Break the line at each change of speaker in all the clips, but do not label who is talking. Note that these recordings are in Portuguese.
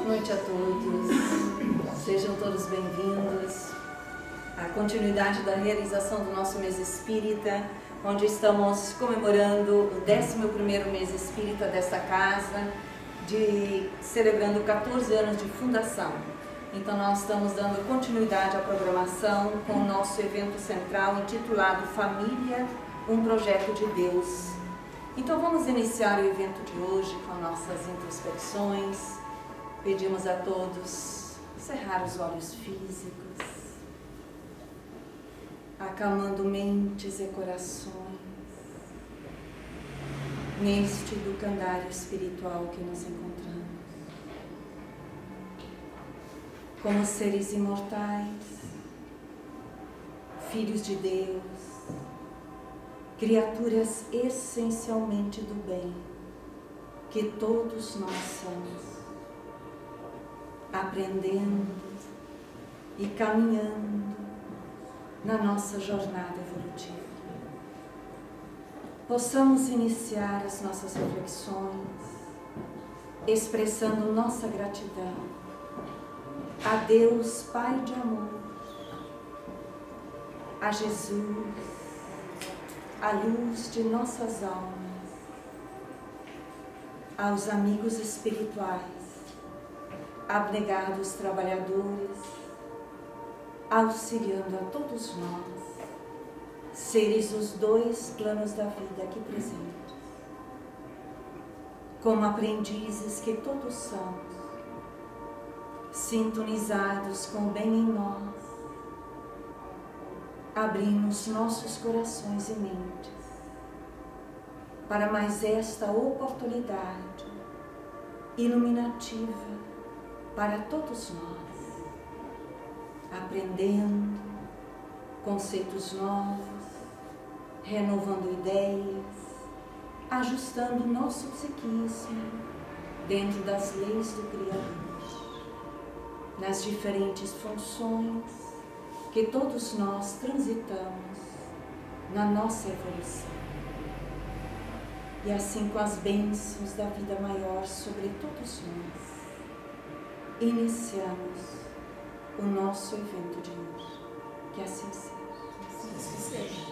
Boa noite a todos, sejam todos bem-vindos à continuidade da realização do nosso mês espírita, onde estamos comemorando o 11º mês espírita desta casa, celebrando 14 anos de fundação. Então nós estamos dando continuidade à programação com o nosso evento central intitulado Família, um projeto de Deus. Então vamos iniciar o evento de hoje com nossas introspecções. Pedimos a todos cerrar os olhos físicos, acalmando mentes e corações neste educandário espiritual que nos encontramos. Como seres imortais, filhos de Deus, criaturas essencialmente do bem, que todos nós somos, aprendendo e caminhando na nossa jornada evolutiva. Possamos iniciar as nossas reflexões expressando nossa gratidão a Deus Pai de amor, a Jesus, a luz de nossas almas, aos amigos espirituais, abnegados trabalhadores, auxiliando a todos nós, seres dos dois planos da vida aqui presentes, como aprendizes que todos somos, sintonizados com o bem em nós, abrimos nossos corações e mentes para mais esta oportunidade iluminativa para todos nós, aprendendo conceitos novos, renovando ideias, ajustando nosso psiquismo dentro das leis do Criador, nas diferentes funções que todos nós transitamos na nossa evolução. E assim, com as bênçãos da vida maior sobre todos nós, iniciamos o nosso evento de hoje. Que assim seja. Assim seja.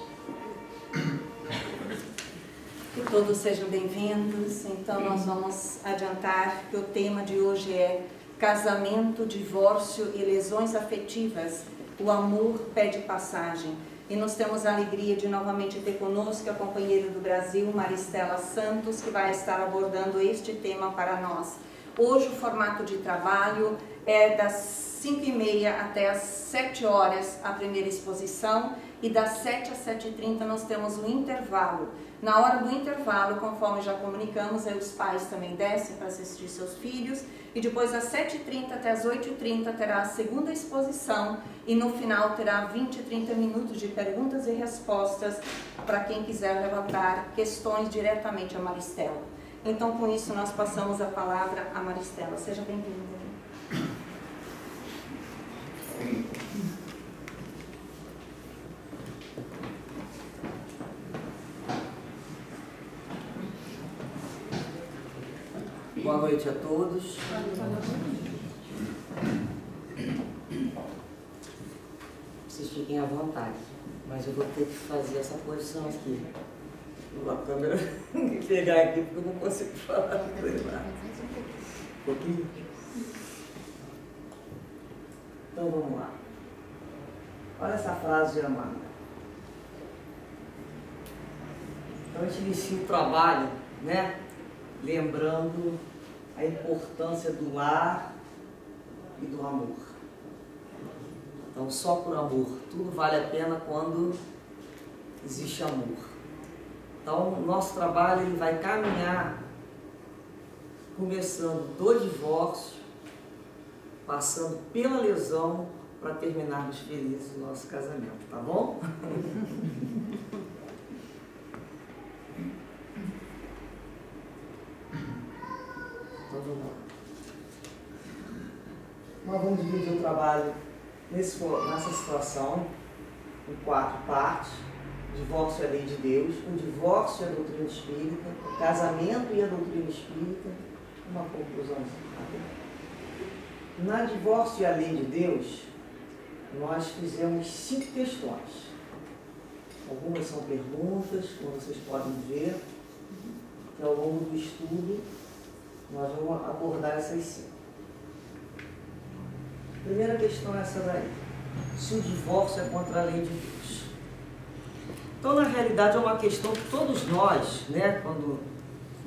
Que todos sejam bem-vindos. Então nós vamos adiantar que o tema de hoje é casamento, divórcio e lesões afetivas. O amor pede passagem. E nós temos a alegria de novamente ter conosco a companheira do Brasil, Maristela Santos, que vai estar abordando este tema para nós. Hoje o formato de trabalho é das 5h30 até as 7 horas a primeira exposição e das 7 às 7h30 nós temos um intervalo. Na hora do intervalo, conforme já comunicamos, aí os pais também descem para assistir seus filhos e depois das 7h30 até as 8h30 terá a segunda exposição e no final terá 20 a 30 minutos de perguntas e respostas para quem quiser levantar questões diretamente a Maristela. Então, com isso, nós passamos a palavra a Maristela. Seja bem-vinda.
Boa noite a todos. Vocês fiquem à vontade, mas eu vou ter que fazer essa posição aqui. A câmera pegar aqui porque eu não consigo falar. Um pouquinho. Então vamos lá. Olha essa frase de Amanda. Então a gente inicia o trabalho, né? Lembrando a importância do lar e do amor. Então só por amor. Tudo vale a pena quando existe amor. Então, o nosso trabalho ele vai caminhar começando do divórcio, passando pela lesão, para terminarmos felizes o nosso casamento, tá bom? Então, vamos lá. Nós vamos dividir o trabalho nessa situação em 4 partes. Divórcio é a lei de Deus, o divórcio é a doutrina espírita, o casamento e a doutrina espírita, uma conclusão. Na Divórcio e a Lei de Deus, nós fizemos 5 questões. Algumas são perguntas, como vocês podem ver, que ao longo do estudo nós vamos abordar essas 5. Primeira questão é essa daí. Se o divórcio é contra a lei de Deus. Então, na realidade, é uma questão que todos nós, né, quando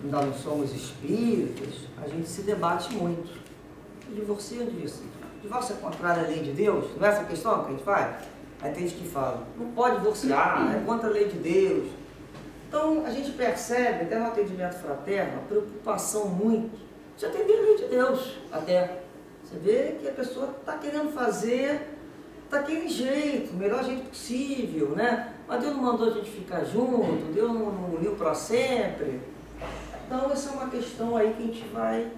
ainda não somos espíritas, a gente se debate muito. O divórcio é contrário à lei de Deus? Não é essa a questão que a gente faz? Aí tem gente que fala, não pode divorciar, é contra a lei de Deus. Então, a gente percebe, até no atendimento fraterno, a preocupação muito de atender a lei de Deus, até. Você vê que a pessoa está querendo fazer daquele jeito, o melhor jeito possível, né? Mas Deus não mandou a gente ficar junto, Deus não uniu para sempre. Então, essa é uma questão aí que a gente vai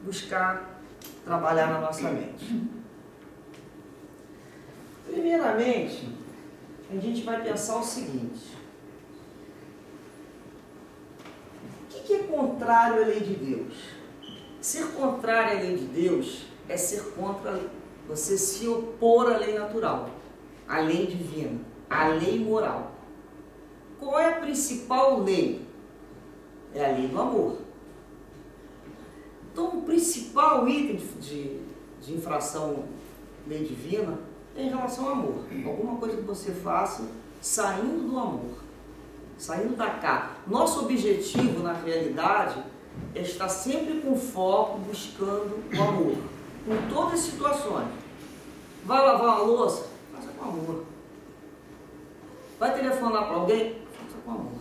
buscar trabalhar na nossa mente. Primeiramente, a gente vai pensar o seguinte: o que é contrário à lei de Deus? Ser contrário à lei de Deus é ser contra, você se opor à lei natural, à lei divina, à lei moral. Qual é a principal lei? É a lei do amor. Então, o principal item de infração lei divina é em relação ao amor. Alguma coisa que você faça saindo do amor, saindo da cá. Nosso objetivo, na realidade, é estar sempre com foco, buscando o amor. Em todas as situações. Vai lavar uma louça? Faça com amor. Vai telefonar para alguém? Faça com amor.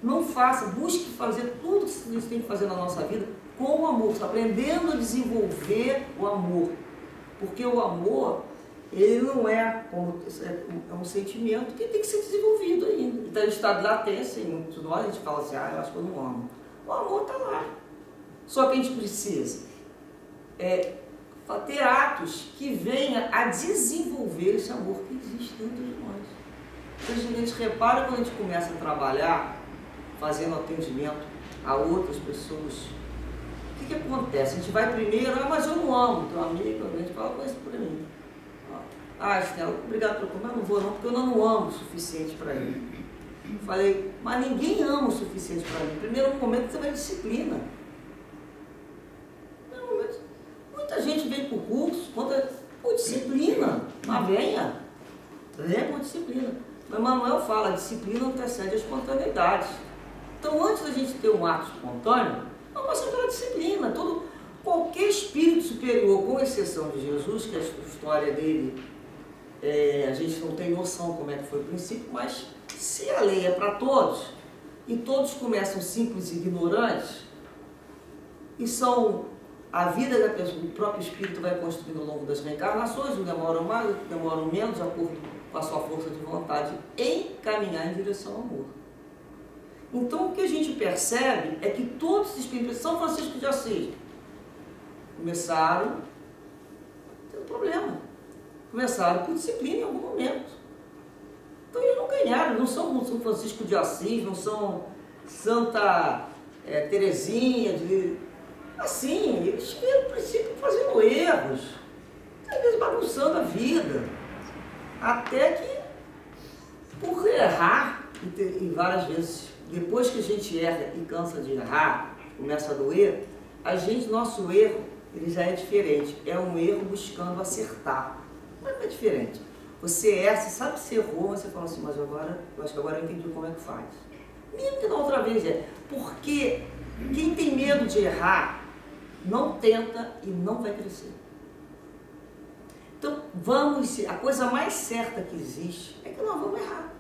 Não faça, busque fazer tudo que você tem que fazer na nossa vida com o amor. Você está aprendendo a desenvolver o amor. Porque o amor, ele não é como é um sentimento que tem que ser desenvolvido ainda. Então, ele está de latência, e muitos de nós a gente fala assim, eu acho que eu não amo. O amor está lá. Só que a gente precisa ter atos que venham a desenvolver esse amor que existe dentro de nós. Então, a gente repara quando a gente começa a trabalhar, fazendo atendimento a outras pessoas, o que acontece? A gente vai primeiro, mas eu não amo teu amigo, a gente fala com isso para mim. Estela, obrigado pelo comentário, não vou não, porque eu não amo o suficiente para ele. Falei, mas ninguém ama o suficiente para mim. Primeiro momento você vai disciplina. Muita gente vem para o curso com disciplina, mas venha com disciplina. Mas Manuel fala, a disciplina antecede a espontaneidade. Então, antes da gente ter um ato espontâneo, não passa pela disciplina. Qualquer espírito superior, com exceção de Jesus, que a história dele, a gente não tem noção como é que foi o princípio, mas se a lei é para todos, e todos começam simples e ignorantes, e são a vida da pessoa, o próprio espírito vai construindo ao longo das reencarnações, não demoram mais, demoram menos, de acordo com a sua força de vontade, em caminhar em direção ao amor. Então, o que a gente percebe é que todos os espíritos, São Francisco de Assis, começaram, tem um problema, começaram por disciplina em algum momento. Então eles não ganharam, não são São Francisco de Assis, não são Santa Teresinha, assim, eles tiveram o princípio fazendo erros, às vezes bagunçando a vida, até que, por errar, e várias vezes, depois que a gente erra e cansa de errar, começa a doer, nosso erro, ele já é diferente, é um erro buscando acertar, mas não é diferente. Você erra, você sabe que você errou, mas você fala assim, mas agora, eu acho que agora eu entendi como é que faz. Mesmo que da outra vez porque quem tem medo de errar, não tenta e não vai crescer. Então, a coisa mais certa que existe é que nós vamos errar,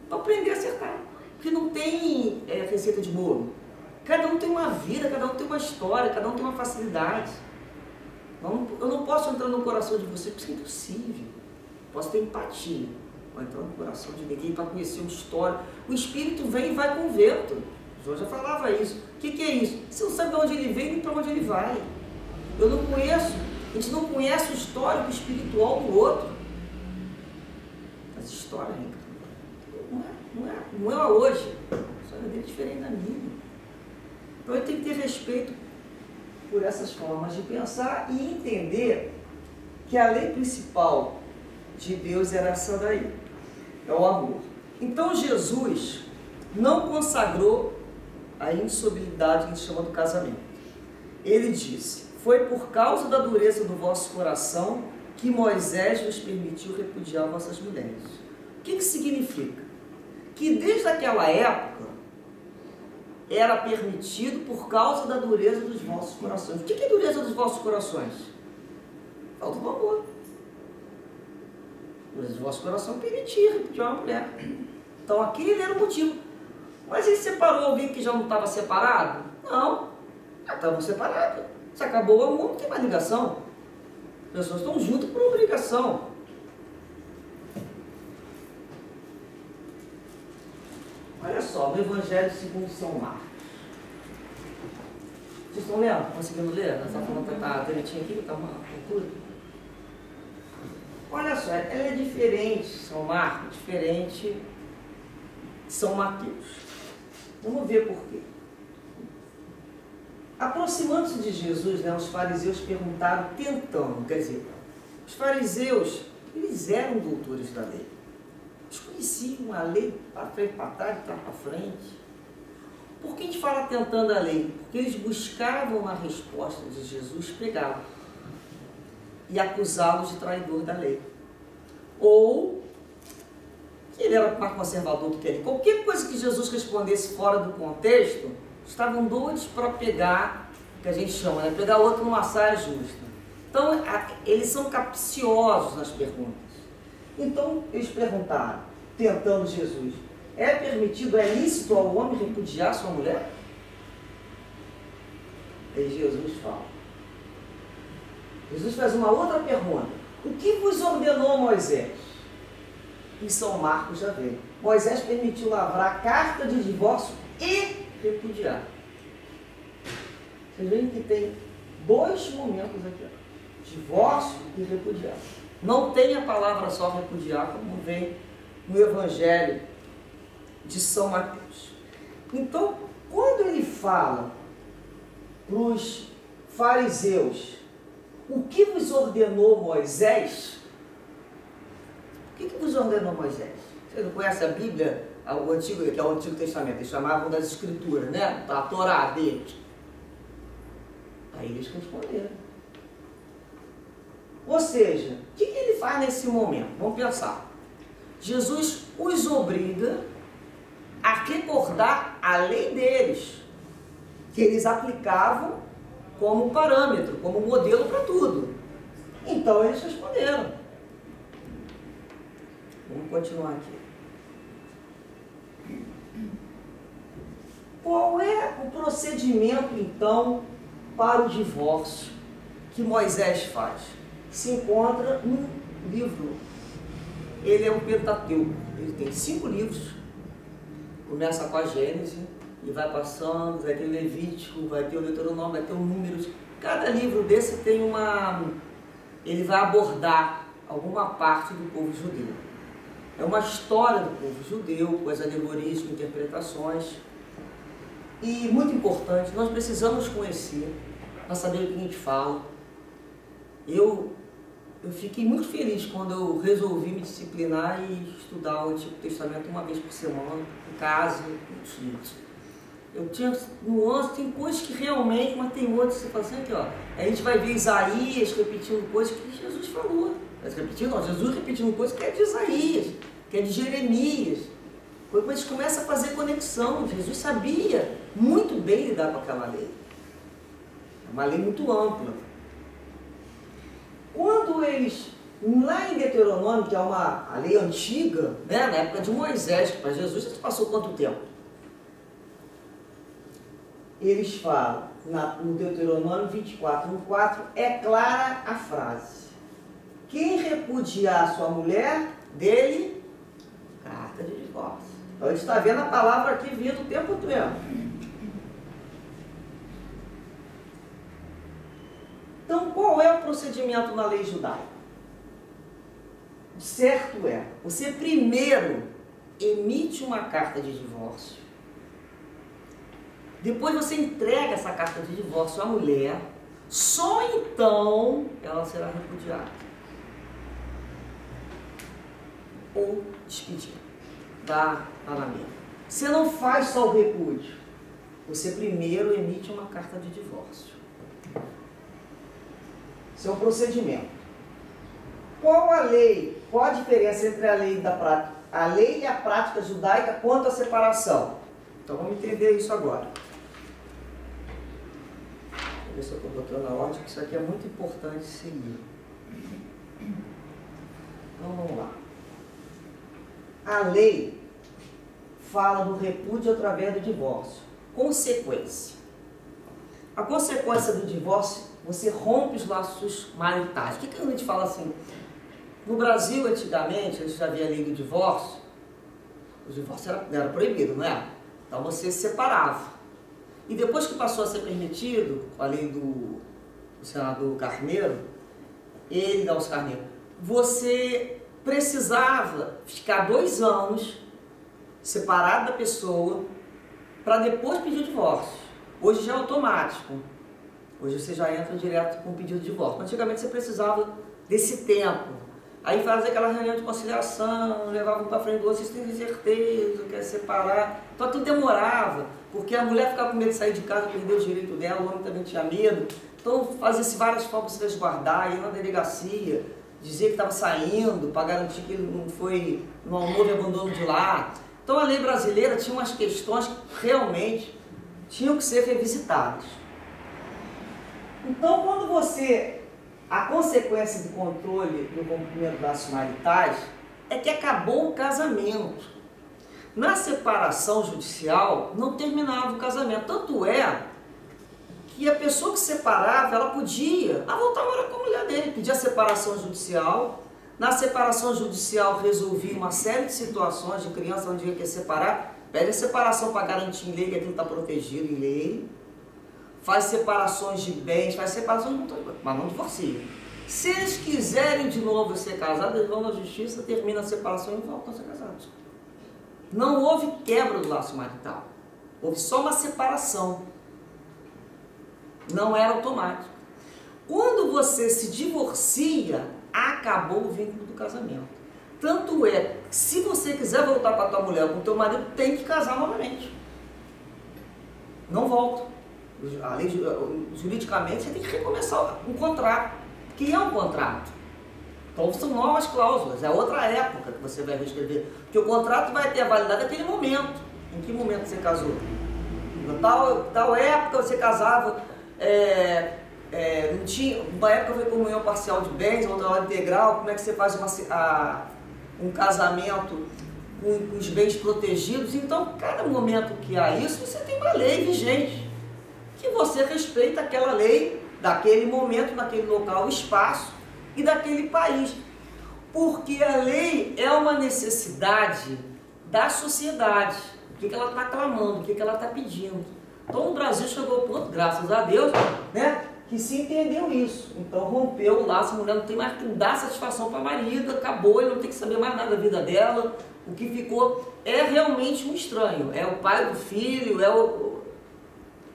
para aprender a acertar. Porque não tem receita de bolo. Cada um tem uma vida, cada um tem uma história, cada um tem uma facilidade. Eu não posso entrar no coração de você, porque isso é impossível. Posso ter empatia, vai entrar no coração de ninguém para conhecer uma história. O espírito vem e vai com o vento. O João já falava isso. O que é isso? Você não sabe de onde ele vem nem para onde ele vai. Eu não conheço, a gente não conhece o histórico espiritual do outro. As histórias, não é hoje. A história dele é diferente da minha. Então ele tem que ter respeito por essas formas de pensar e entender que a lei principal de Deus era essa daí, é o amor. Então Jesus não consagrou a insolubilidade que a gente chama do casamento. Ele disse: foi por causa da dureza do vosso coração que Moisés vos permitiu repudiar vossas mulheres. O que significa? Que desde aquela época era permitido por causa da dureza dos vossos corações. O que é dureza dos vossos corações? Falta do amor. A dureza do vosso coração permitia repudiar uma mulher. Então aquele era o motivo. Mas ele separou alguém que já não estava separado? Não, já estavam separados. Se acabou o amor, não tem mais ligação. As pessoas estão juntas por obrigação. Olha só, no Evangelho segundo São Marcos. Vocês estão lendo? Conseguindo ler? Essa fonte está direitinho aqui, está uma altura. Olha só, ela é diferente, São Marcos, diferente de São Mateus. Vamos ver por quê. Aproximando-se de Jesus, os fariseus perguntaram, tentando, quer dizer, os fariseus, eles eram doutores da lei. Eles conheciam a lei para frente, para trás, para frente. Por que a gente fala tentando a lei? Porque eles buscavam na resposta de Jesus pegá-lo e acusá-lo de traidor da lei. Ou que ele era mais conservador do que ele. Qualquer coisa que Jesus respondesse fora do contexto, estavam doidos para pegar, o que a gente chama, pegar outro numa saia justa. Então, eles são capciosos nas perguntas. Então, eles perguntaram, tentando Jesus: é permitido, é lícito ao homem repudiar sua mulher? Aí Jesus fala. Jesus faz uma outra pergunta: o que vos ordenou Moisés? Em São Marcos já veio. Moisés permitiu lavrar carta de divórcio e repudiar. Vocês veem que tem dois momentos aqui: divórcio e repudiar. Não tem a palavra só repudiar, como vem no Evangelho de São Mateus. Então, quando ele fala para os fariseus: o que vos ordenou Moisés? O que vos ordenou Moisés? Você não conhece a Bíblia, o Antigo, que é o Antigo Testamento? Eles chamavam das Escrituras, né? A Torá deles. Aí eles responderam. Ou seja, o que ele faz nesse momento? Vamos pensar. Jesus os obriga a recordar a lei deles, que eles aplicavam como parâmetro, como modelo para tudo. Então eles responderam. Vamos continuar aqui. Qual é o procedimento, então, para o divórcio que Moisés faz? Se encontra no livro. Ele é um Pentateuco. Ele tem 5 livros. Começa com a Gênesis e vai passando, vai ter o Levítico, vai ter o Deuteronômio, vai ter o Números. Cada livro desse tem ele vai abordar alguma parte do povo judeu. É uma história do povo judeu, com as alegorias, com interpretações. E muito importante, nós precisamos conhecer, para saber o que a gente fala. Eu fiquei muito feliz quando eu resolvi me disciplinar e estudar o Antigo Testamento uma vez por semana, em casa, com os filhos. Eu tinha nuances, tem coisas que realmente, mas tem outras que você fala assim, aqui, ó. A gente vai ver Isaías repetindo coisas que Jesus falou. Jesus repetindo coisas que é de Isaías, que é de Jeremias. Quando a gente começa a fazer conexão, Jesus sabia muito bem lidar com aquela lei. É uma lei muito ampla. Quando eles, lá em Deuteronômio, que é a lei antiga, né, na época de Moisés, que para Jesus isso passou quanto tempo? Eles falam, no Deuteronômio 24:4, é clara a frase: quem repudiar sua mulher, dele, carta de divórcio. Então a gente está vendo a palavra aqui vindo o tempo todo. Então, qual é o procedimento na lei judaica? O certo é, você primeiro emite uma carta de divórcio, depois você entrega essa carta de divórcio à mulher, Só então ela será repudiada ou despedida da pagamento. Você não faz só o repúdio, você primeiro emite uma carta de divórcio. Esse é um procedimento. Qual a lei, qual a diferença entre a lei e a prática judaica quanto à separação? Então vamos entender isso agora. Vou ver se eu estou botando a ordem, que isso aqui é muito importante seguir. Então vamos lá. A lei fala do repúdio através do divórcio. Consequência. A consequência do divórcio, você rompe os laços maritais. O que a gente fala assim? No Brasil, antigamente, a gente já havia a lei do divórcio. O divórcio era proibido, não é? Então você se separava. E depois que passou a ser permitido, com a lei do senador Carneiro, Nelson Carneiro, você precisava ficar 2 anos separado da pessoa para depois pedir o divórcio. Hoje já é automático. Hoje você já entra direto com o pedido de divórcio. Antigamente você precisava desse tempo. Aí fazia aquela reunião de conciliação, levava um para frente do outro, vocês têm certeza, quer separar. Então tudo demorava, porque a mulher ficava com medo de sair de casa, perder o direito dela, o homem também tinha medo. Então fazia-se várias formas de se resguardar, ir na delegacia, dizer que estava saindo, para garantir que ele não foi no houve abandono de lar. Então a lei brasileira tinha umas questões que realmente tinham que ser revisitadas. Então quando a consequência do controle do cumprimento dos laços maritais é que acabou o casamento. Na separação judicial não terminava o casamento. Tanto é que a pessoa que separava, ela podia voltar a morar com a mulher dele, pedir a separação judicial. Na separação judicial resolvia uma série de situações de criança onde ia querer separar, pede a separação para garantir em lei que aquilo está protegido em lei, faz separações de bens, faz separações de mas não divorcia. Se eles quiserem de novo ser casados, eles vão na justiça, termina a separação e voltam a ser casados. Não houve quebra do laço marital, houve só uma separação. Não era automático. Quando você se divorcia, acabou o vínculo do casamento. Tanto é que se você quiser voltar para a tua mulher ou para o teu marido, tem que casar novamente. Não volta. Juridicamente você tem que recomeçar um contrato. Que é um contrato? Então são novas cláusulas, é outra época que você vai reescrever. Porque o contrato vai ter a validade naquele momento. Em que momento você casou? Na tal época você casava, não tinha, uma época foi comunhão parcial de bens, outra hora integral. Como é que você faz um casamento com os bens protegidos? Então, cada momento que há isso, você tem uma lei vigente, que você respeita aquela lei daquele momento, daquele local, espaço e daquele país. Porque a lei é uma necessidade da sociedade. O que ela está clamando, o que ela está pedindo. Então o Brasil chegou ao ponto, graças a Deus, né, que se entendeu isso. Então rompeu o laço, a mulher não tem mais que dar satisfação para o marido, acabou, ele não tem que saber mais nada da vida dela. O que ficou é realmente um estranho. É o pai do filho,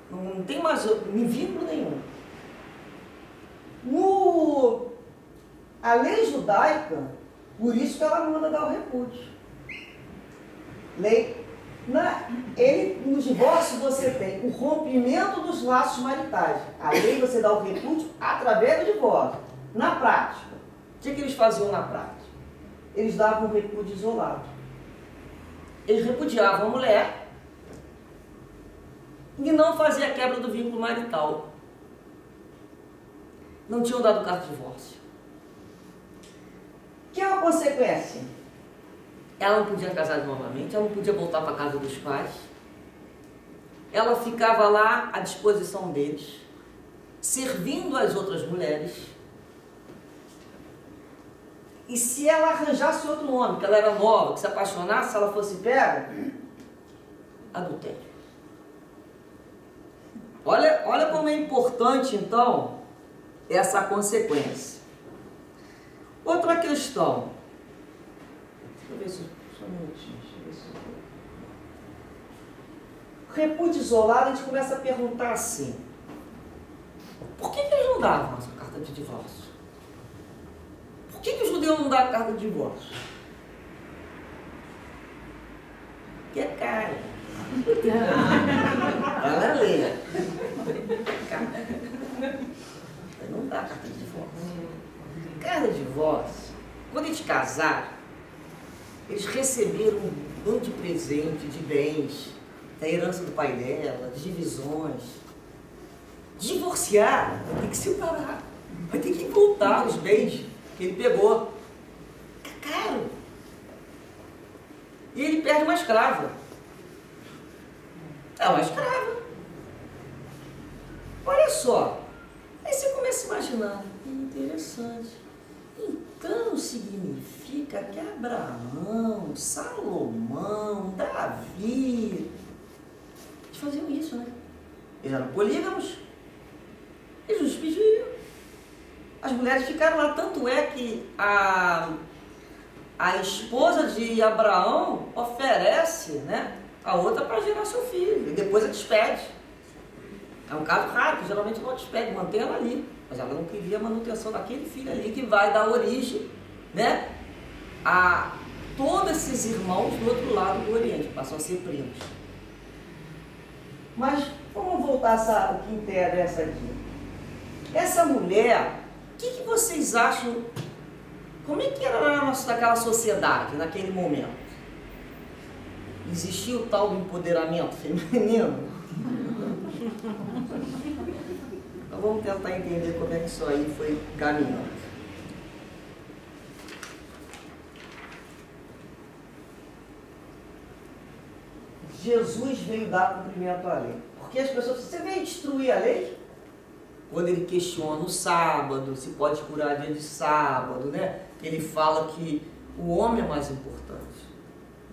não tem mais vínculo nenhum. A lei judaica, por isso que ela manda dar o repúdio. No divórcio você tem o rompimento dos laços maritais. A lei você dá o repúdio através do divórcio. Na prática, o que eles faziam na prática? Eles davam um repúdio isolado. Eles repudiavam a mulher e não faziam a quebra do vínculo marital. Não tinham dado carta de divórcio. Que é uma consequência? Ela não podia casar novamente, ela não podia voltar para a casa dos pais. Ela ficava lá à disposição deles, servindo as outras mulheres. E se ela arranjasse outro homem, que ela era nova, que se apaixonasse, se ela fosse pega, adultério. Olha como é importante, então, essa consequência. Outra questão. Deixa eu ver se... Só um minutinho. Repúdio isolado, a gente começa a perguntar assim. Por que eles não davam essa carta de divórcio? Por que o judeu não dá a carta de divórcio? Porque é caro. Ela lê. Não dá carta de divórcio. Carta de divórcio, quando eles casaram, eles receberam um monte de presente, de bens, da herança do pai dela, de divisões. Divorciar vai ter que separar, vai ter que voltar os bens que ele pegou. É caro. E ele perde uma escrava. É uma escrava. Olha só. Aí você começa a imaginar. Interessante. Então significa que Abraão, Salomão, Davi, eles faziam isso, né? Eles eram polígamos. Eles nos pediam. As mulheres ficaram lá, tanto é que a esposa de Abraão oferece, né, a outra para gerar seu filho, e depois a despede. É um caso raro, que geralmente não despede, mantém ela ali, mas ela não queria a manutenção daquele filho ali, que vai dar origem, né, a todos esses irmãos do outro lado do Oriente, passam a ser primos. Mas vamos voltar o que interessa aqui. Essa mulher, o que vocês acham? Como é que era naquela sociedade, naquele momento? Existia o tal do empoderamento feminino? Então vamos tentar entender como é que isso aí foi caminhando. Jesus veio dar cumprimento à lei. Porque as pessoas dizem, você veio destruir a lei? Quando ele questiona o sábado, se pode curar dia de sábado, né? Ele fala que o homem é mais importante,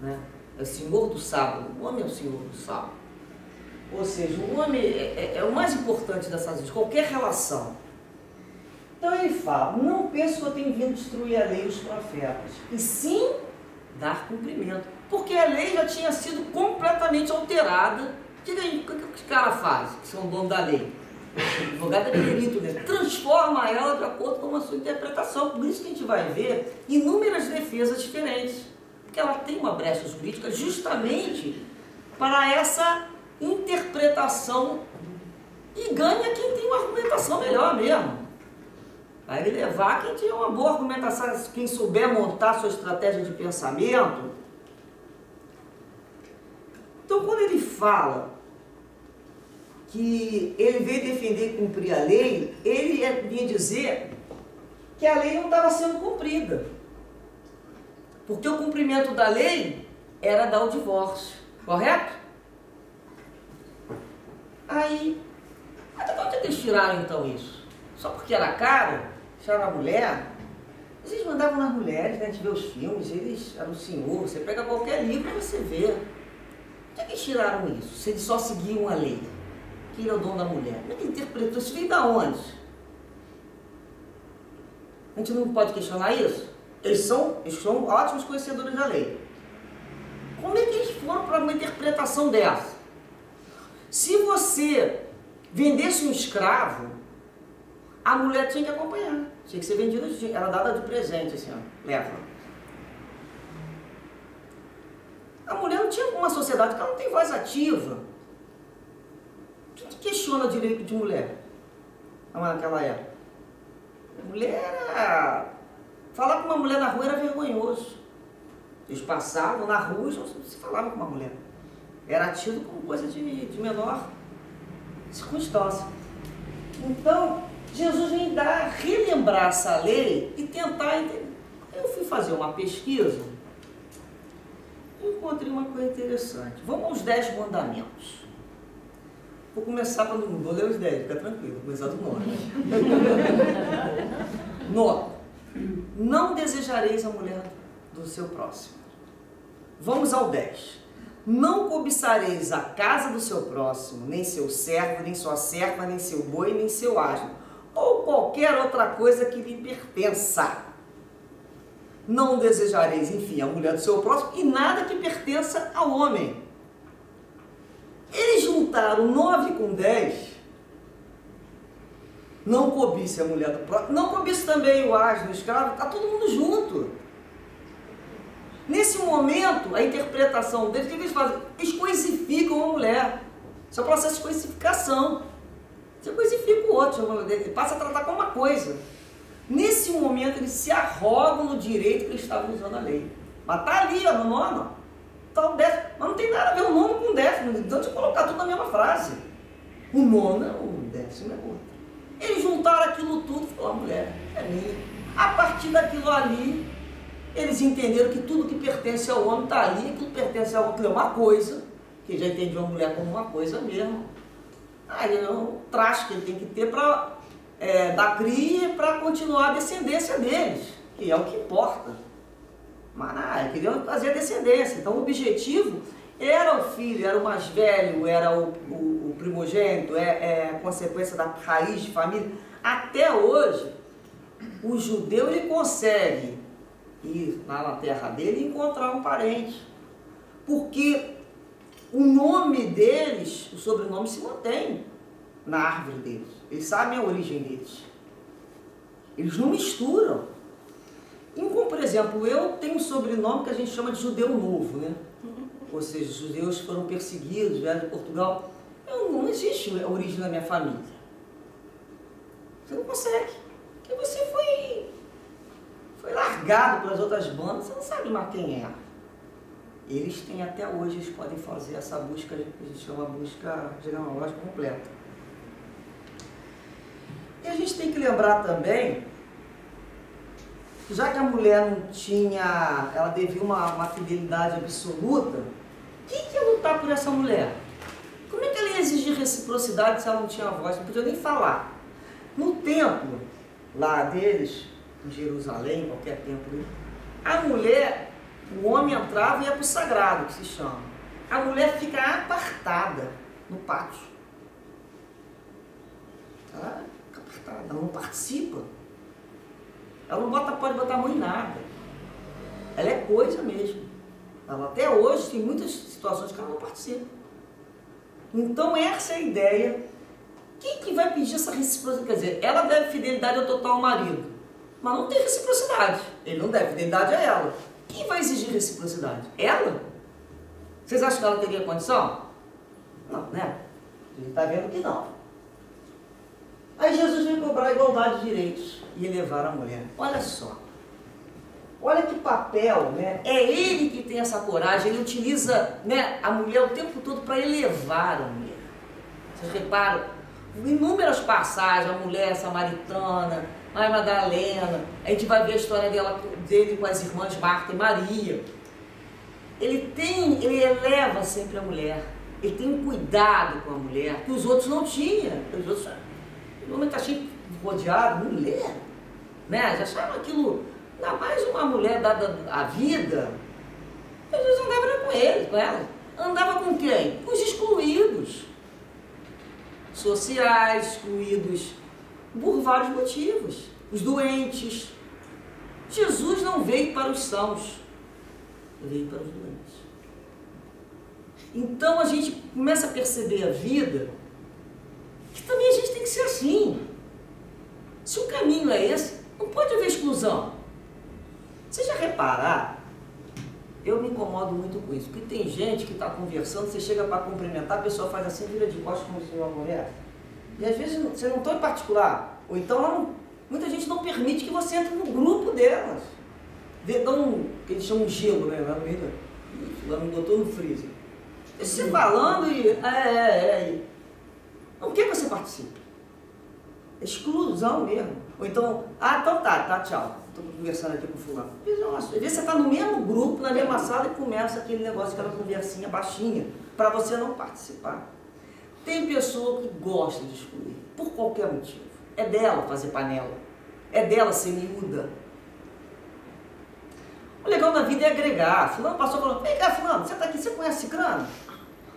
né? É o senhor do sábado, o homem é o senhor do sábado. Ou seja, o homem é o mais importante dessas coisas, qualquer relação. Então ele fala, não penso que eu tenho vindo destruir a lei e os profetas, e sim dar cumprimento. Porque a lei já tinha sido completamente alterada. O que os caras fazem, que são dono da lei? O advogado é perito, né? Transforma ela de acordo com a sua interpretação. Por isso que a gente vai ver inúmeras defesas diferentes. Porque ela tem uma brecha jurídica justamente para essa interpretação, e ganha quem tem uma argumentação melhor mesmo. Vai levar quem tem uma boa argumentação, quem souber montar sua estratégia de pensamento. Então, quando ele fala que ele veio defender e cumprir a lei, ele vinha dizer que a lei não estava sendo cumprida. Porque o cumprimento da lei era dar o divórcio, correto? Aí, até onde é que eles tiraram então isso? Só porque era caro, tiraram a mulher? Eles mandavam nas mulheres, né? A gente vê os filmes, eles eram o senhor, você pega qualquer livro e você vê. Onde é que eles tiraram isso? Se eles só seguiam a lei? Quem é o dono da mulher? Como é que interpretou? Isso veio da onde? A gente não pode questionar isso? Eles são ótimos conhecedores da lei. Como é que eles foram para uma interpretação dessa? Se você vendesse um escravo, a mulher tinha que acompanhar. Tinha que ser vendida, era dada de presente, assim, ó, leva. A mulher não tinha uma sociedade que ela não tem voz ativa. Quem questiona o direito de mulher naquela época? A mulher era... Falar com uma mulher na rua era vergonhoso. Eles passavam na rua e não se falava com uma mulher. Era tido como coisa de menor circunstância. Então, Jesus vem relembrar essa lei e tentar entender. Eu fui fazer uma pesquisa e encontrei uma coisa interessante. Vamos aos 10 mandamentos. Vou começar vou ler os 10, fica tranquilo, vou começar do 9. Nota: não desejareis a mulher do seu próximo. Vamos ao 10. Não cobiçareis a casa do seu próximo, nem seu servo, nem sua serva, nem seu boi, nem seu asno, ou qualquer outra coisa que lhe pertença. Não desejareis, enfim, a mulher do seu próximo e nada que pertença ao homem. Eles juntaram 9 com 10 Não cobice a mulher do próximo, não cobice também o asno, o escravo, está todo mundo junto. Nesse momento, a interpretação deles, o que eles fazem? Eles coisificam a mulher. Isso é o processo de coisificação. Você coisifica o outro, ele passa a tratar como uma coisa. Nesse momento, eles se arrogam no direito que eles estavam usando a lei. Mas está ali, ó, no nono. Tá o décimo. Mas não tem nada a ver o nono com o décimo. Então, de colocar tudo na mesma frase. O nono é um, o décimo é outro. Eles juntaram aquilo tudo e falaram, mulher, é minha. A partir daquilo ali, eles entenderam que tudo que pertence ao homem está ali, tudo pertence ao homem é uma coisa, que já entendiam a mulher como uma coisa mesmo. Aí é um traste que ele tem que ter para dar cria para continuar a descendência deles, que é o que importa. Mas não, queriam fazer a descendência. Então o objetivo era o filho, era o mais velho, era o primogênito, a consequência da raiz de família. Até hoje, o judeu ele consegue ir lá na terra dele e encontrar um parente. Porque o nome deles, o sobrenome se mantém na árvore deles. Eles sabem a origem deles. Eles não misturam. Como, por exemplo, eu tenho um sobrenome que a gente chama de judeu novo, né? Ou seja, os judeus foram perseguidos, vieram de Portugal. Não existe a origem da minha família. Você não consegue. Porque você foi largado pelas outras bandas, você não sabe mais quem é. Eles têm até hoje, eles podem fazer essa busca, que a gente chama busca genealógica completa. E a gente tem que lembrar também, já que a mulher não tinha, ela devia uma fidelidade absoluta, quem que ia lutar por essa mulher? Como é que ela ia exigir reciprocidade se ela não tinha voz? Não podia nem falar. No templo lá deles, em Jerusalém, qualquer templo, a mulher, o homem entrava e ia para o sagrado, que se chama. A mulher fica apartada no pátio. Ela fica apartada, ela não participa. Ela não pode botar a mão em nada. Ela é coisa mesmo. Ela, até hoje tem muitas situações que ela não participa. Então essa é a ideia. Quem que vai pedir essa reciprocidade? Quer dizer, ela deve fidelidade ao total marido, mas não tem reciprocidade. Ele não deve fidelidade a ela. Quem vai exigir reciprocidade? Ela? Vocês acham que ela teria condição? Não, né? A gente está vendo que não. Aí Jesus veio cobrar igualdade de direitos e elevar a mulher. Olha só. Olha que papel, né? É ele que tem essa coragem, ele utiliza, né, a mulher o tempo todo para elevar a mulher. Vocês reparam? Inúmeras passagens, a mulher samaritana, a Madalena, a gente vai ver a história dele com as irmãs Marta e Maria. Ele eleva sempre a mulher, ele tem um cuidado com a mulher, que os outros não tinham. Os outros, o homem está cheio rodeado, mulher, né? Já acharam aquilo, ainda mais uma mulher dada a vida. Jesus andava com ele, com ela. Andava com quem? Com os excluídos. Sociais, excluídos por vários motivos. Os doentes. Jesus não veio para os sãos, veio para os doentes. Então a gente começa a perceber a vida, que também a gente tem que ser assim. Se o caminho é esse, não pode haver exclusão. Você já reparar, eu me incomodo muito com isso, porque tem gente que está conversando, você chega para cumprimentar, a pessoa faz assim, vira de costas como se fosse uma mulher. E às vezes você não está em particular, ou então muita gente não permite que você entre no grupo delas. Dão que eles chamam de gelo, né? Lá me botou no freezer. E você falando e... não quer que você participe. Exclusão mesmo. Ou então, então tá, tchau. Estou conversando aqui com o fulano. Às vezes você está no mesmo grupo, na mesma sala e começa aquele negócio, aquela conversinha baixinha, para você não participar. Tem pessoa que gosta de excluir, por qualquer motivo. É dela fazer panela. É dela ser miúda. O legal na vida é agregar. Fulano passou falando, vem cá, fulano, você está aqui, você conhece Cicrano?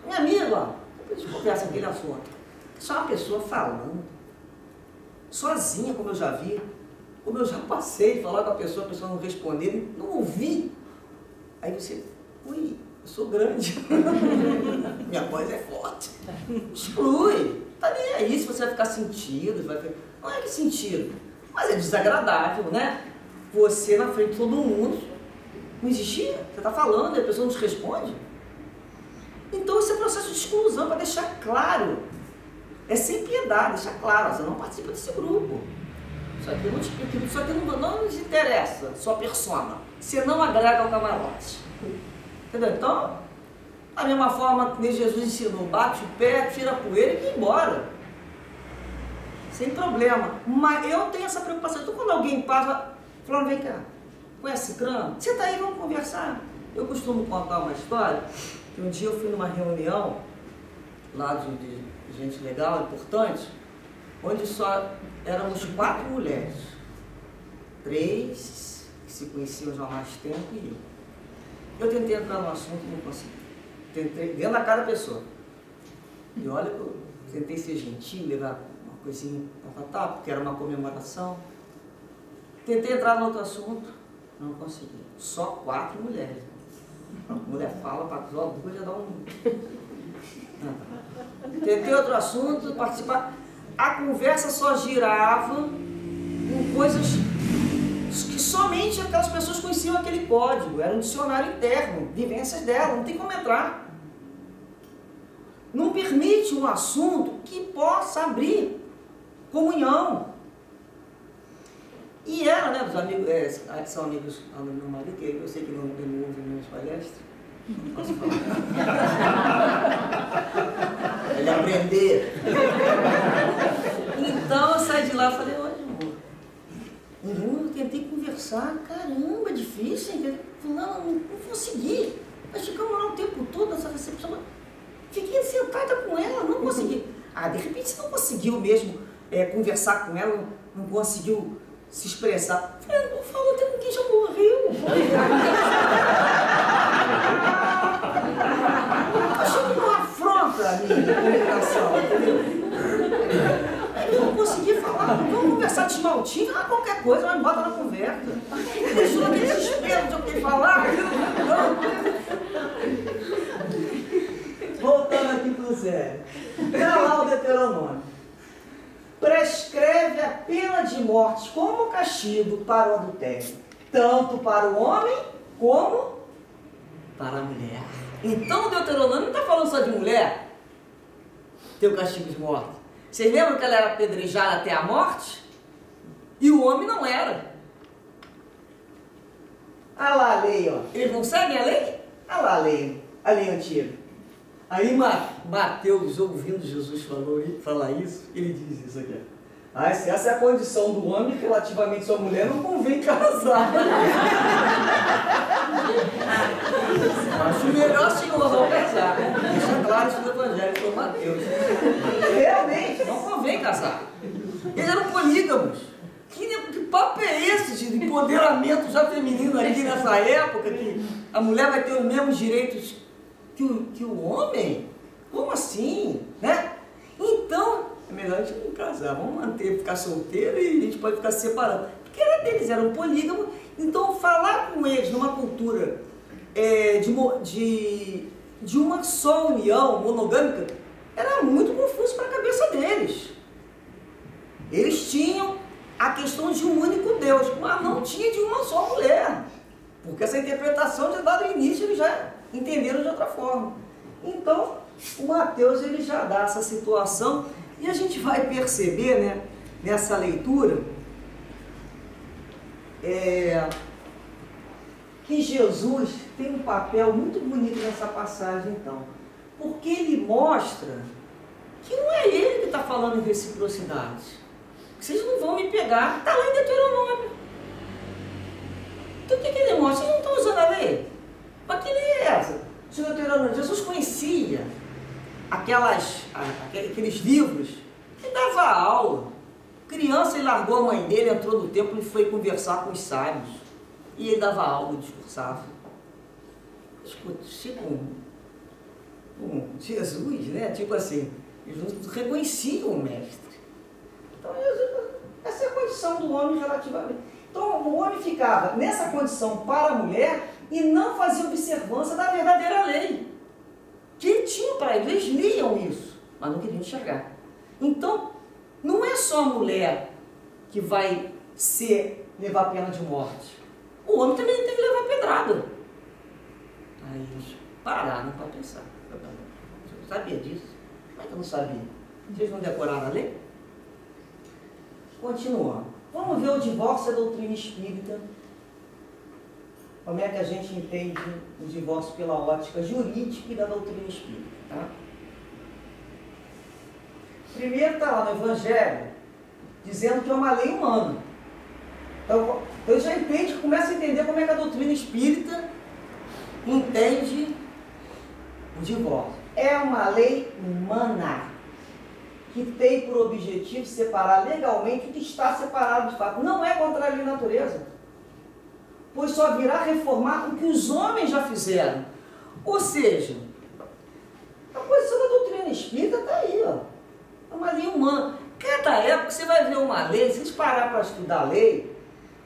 Minha amiga, ó. Depois a gente conversa aquele assunto. Só uma pessoa falando. Sozinha, como eu já vi. Como eu já passei, falar com a pessoa não responder, não ouvi. Aí você, ui, eu sou grande, minha voz é forte. Exclui, tá nem aí se você vai ficar sentido, não é que sentido, mas é desagradável, né? Você na frente de todo mundo, não existia, você está falando e a pessoa não te responde. Então esse é processo de exclusão, para deixar claro, é sem piedade, deixar claro, você não participa desse grupo. Isso aqui não nos interessa, sua persona. Você não agrega ao camarote. Entendeu? Então, da mesma forma que Jesus ensinou, bate o pé, tira a poeira e vai embora. Sem problema. Mas eu tenho essa preocupação. Então quando alguém passa, falando, vem cá, conhece Cicrano? Você está aí, vamos conversar. Eu costumo contar uma história, que um dia eu fui numa reunião, lá de gente legal, importante, onde só éramos 4 mulheres. 3 que se conheciam já há mais tempo e eu tentei entrar no assunto e não consegui. Tentei, dentro da cada pessoa. E olha que eu tentei ser gentil, levar uma coisinha, porque era uma comemoração. Tentei entrar no outro assunto, não consegui. Só 4 mulheres. A mulher fala, para as duas já dá um... Tentei outro assunto, participar. A conversa só girava com coisas que somente aquelas pessoas conheciam aquele código. Era um dicionário interno, vivências dela, não tem como entrar. Não permite um assunto que possa abrir comunhão. E ela, né, os amigos, são amigos do meu marido, que eu sei que não ouve minhas palestras, não posso falar. Ele aprender. Então eu saí de lá e falei, olha, amor, eu tentei conversar, caramba, difícil, hein? Não consegui. Nós ficamos lá o tempo todo nessa recepção. Fiquei sentada com ela, não consegui. De repente você não conseguiu mesmo conversar com ela, não conseguiu se expressar. Falei, não falou até com quem já morreu. Achei uma afronta a minha comunicação, entendeu? Eu não consegui falar, vamos conversar de esmaltinho, qualquer coisa, mas bota na conversa. Deixou aquele desespero de eu ter que falar. Voltando aqui para o sério. Olha lá o Deuteronômio. Prescreve a pena de morte como castigo para o adultério, tanto para o homem como para a mulher. Então o Deuteronômio não está falando só de mulher, ter o castigo de morte. Vocês lembram que ela era apedrejada até a morte? E o homem não era. Olha lá a lei, ó. Eles não seguem a lei? Olha lá a lei antiga. Aí Mateus, ouvindo Jesus falar isso, ele diz isso aqui. Se essa é a condição do homem relativamente à sua mulher, não convém casar. Acho melhor senhor não casar. Deixa claro isso no Evangelho para Mateus. Realmente, não convém casar. Eles eram polígamos. Que papo é esse de empoderamento já feminino aqui nessa época, que a mulher vai ter os mesmos direitos que o homem? Como assim? Né? Então, é melhor a gente não casar, vamos manter, ficar solteiro e a gente pode ficar separando. Porque era deles, eram polígamos, então falar com eles numa cultura de uma só união monogâmica era muito confuso para a cabeça deles. Eles tinham a questão de um único Deus, mas não tinha de uma só mulher. Porque essa interpretação já dado início, eles já entenderam de outra forma. Então, o Mateus ele já dá essa situação e a gente vai perceber, né, nessa leitura que Jesus tem um papel muito bonito nessa passagem, então. Porque ele mostra que não é ele que está falando em reciprocidade. Vocês não vão me pegar, está lá em Deuteronômio. Então o que ele mostra? Vocês não estão usando a lei? Mas que lei é essa? Jesus conhecia aqueles livros que dava aula. Criança, ele largou a mãe dele, entrou no templo e foi conversar com os sábios. E ele dava aula, discursava. Escuta, Jesus, né? Tipo assim, eles não reconheciam o mestre. Então, essa é a condição do homem relativamente. Então, o homem ficava nessa condição para a mulher e não fazia observância da verdadeira lei que ele tinha para eles. Eles liam isso, mas não queriam enxergar. Então, não é só a mulher que vai levar pena de morte. O homem também tem que levar pedrada. Aí eles pararam para pensar. Eu sabia disso? Como é que eu não sabia? Vocês não decoraram a lei? Continuando. Vamos ver o divórcio e a doutrina espírita. Como é que a gente entende o divórcio pela ótica jurídica e da doutrina espírita, tá? Primeiro está lá no Evangelho, dizendo que é uma lei humana. Então já entende, começa a entender como é que a doutrina espírita entende o divórcio. É uma lei humana que tem por objetivo separar legalmente o que está separado de fato. Não é contra a lei da natureza, pois só virá reformar o que os homens já fizeram. Ou seja, a posição da doutrina espírita está aí, ó. É uma lei humana. Cada época você vai ver uma lei, se a gente parar para estudar a lei,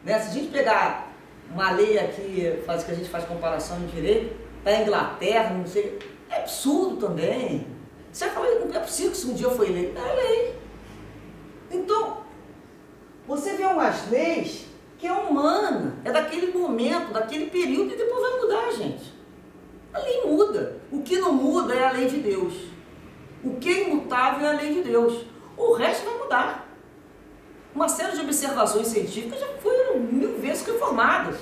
né? Se a gente pegar uma lei aqui, faz que a gente faz comparação em direito, da Inglaterra, não sei, é absurdo também. Você fala, não é possível que isso um dia foi lei. É lei. Então, você vê umas leis que é humana, é daquele momento, daquele período, e depois vai mudar, gente. A lei muda. O que não muda é a lei de Deus. O que é imutável é a lei de Deus. O resto vai mudar. Uma série de observações científicas já foram 1000 vezes reformadas.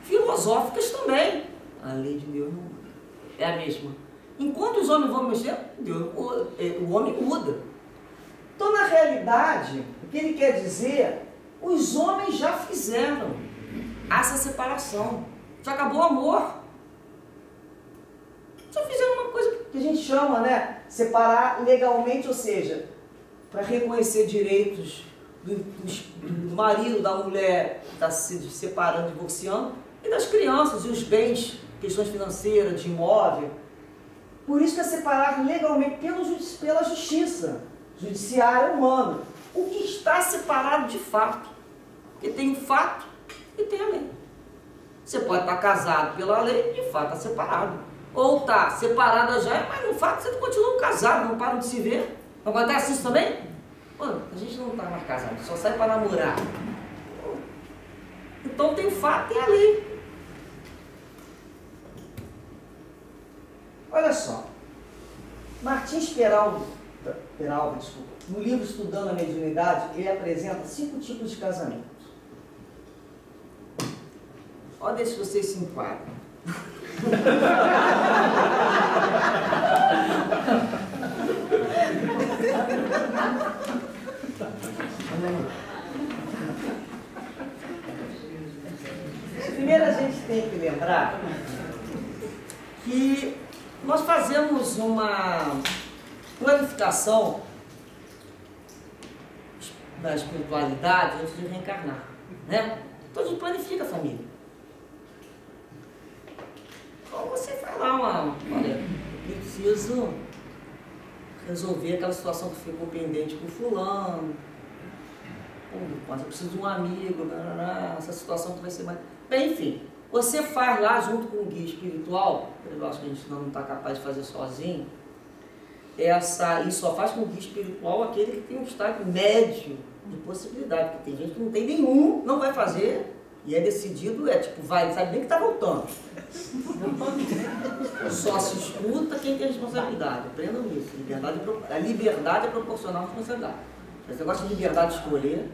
Filosóficas também. A lei de Deus não muda. É a mesma. Enquanto os homens vão mexer, o homem muda. Então, na realidade, o que ele quer dizer, os homens já fizeram essa separação. Já acabou o amor. Já fizeram uma coisa que a gente chama, né? Separar legalmente, ou seja, para reconhecer direitos do marido, da mulher que está se separando, divorciando, e das crianças e os bens, questões financeiras, de imóvel. Por isso que é separar legalmente pela justiça judiciária humana. O que está separado de fato. Porque tem o fato e tem a lei. Você pode estar casado pela lei e de fato está separado. Ou está separada já, mas no fato você continua casado, não param de se ver. Não acontece isso também? Pô, a gente não está mais casado, só sai para namorar. Então tem o fato e a lei. Olha só, Martins Peralva, desculpa, no livro Estudando a Mediunidade, ele apresenta 5 tipos de casamentos. Olha se vocês se enquadram. Primeiro a gente tem que lembrar que nós fazemos uma planificação da espiritualidade antes de reencarnar, né? Então a gente planifica a família. Então você vai lá, olha, eu preciso resolver aquela situação que ficou pendente com fulano, eu preciso de um amigo, essa situação que vai ser mais... Bem, enfim, você faz lá junto com o guia espiritual, eu acho que a gente não está capaz de fazer sozinho, e só faz com o guia espiritual aquele que tem um estágio médio de possibilidade, porque tem gente que não tem nenhum, não vai fazer, e é decidido, vai, sabe nem que está voltando. Só se escuta quem tem responsabilidade, aprendam isso, a liberdade é proporcional à responsabilidade. Você gosta de liberdade de escolher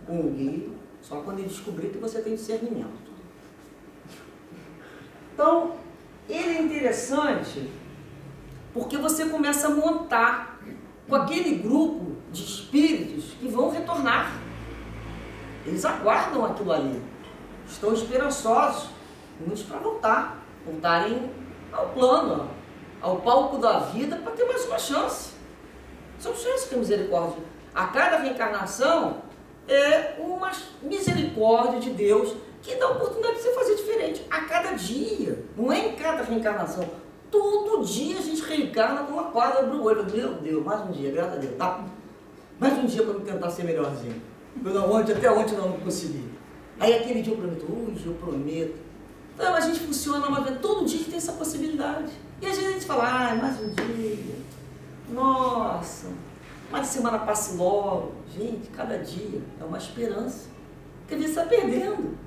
com o guia, só quando ele descobrir que você tem discernimento. Então, ele é interessante porque você começa a montar com aquele grupo de espíritos que vão retornar. Eles aguardam aquilo ali. Estão esperançosos, muitos para voltarem ao plano, ao palco da vida para ter mais uma chance. São chances que a misericórdia. A cada reencarnação é uma misericórdia de Deus que dá a oportunidade de você fazer diferente. A cada dia, não é em cada reencarnação. Todo dia a gente reencarna com uma quadra abre o olho. Meu Deus, mais um dia, graças a Deus. Tá? Mais um dia para eu tentar ser melhorzinho. Até ontem não consegui. Aí aquele dia eu prometo, hoje eu prometo Então a gente funciona, mas todo dia tem essa possibilidade. E às vezes a gente fala, ah, mais um dia, nossa, mais semana passa logo. Gente, cada dia é uma esperança. Porque às vezes está perdendo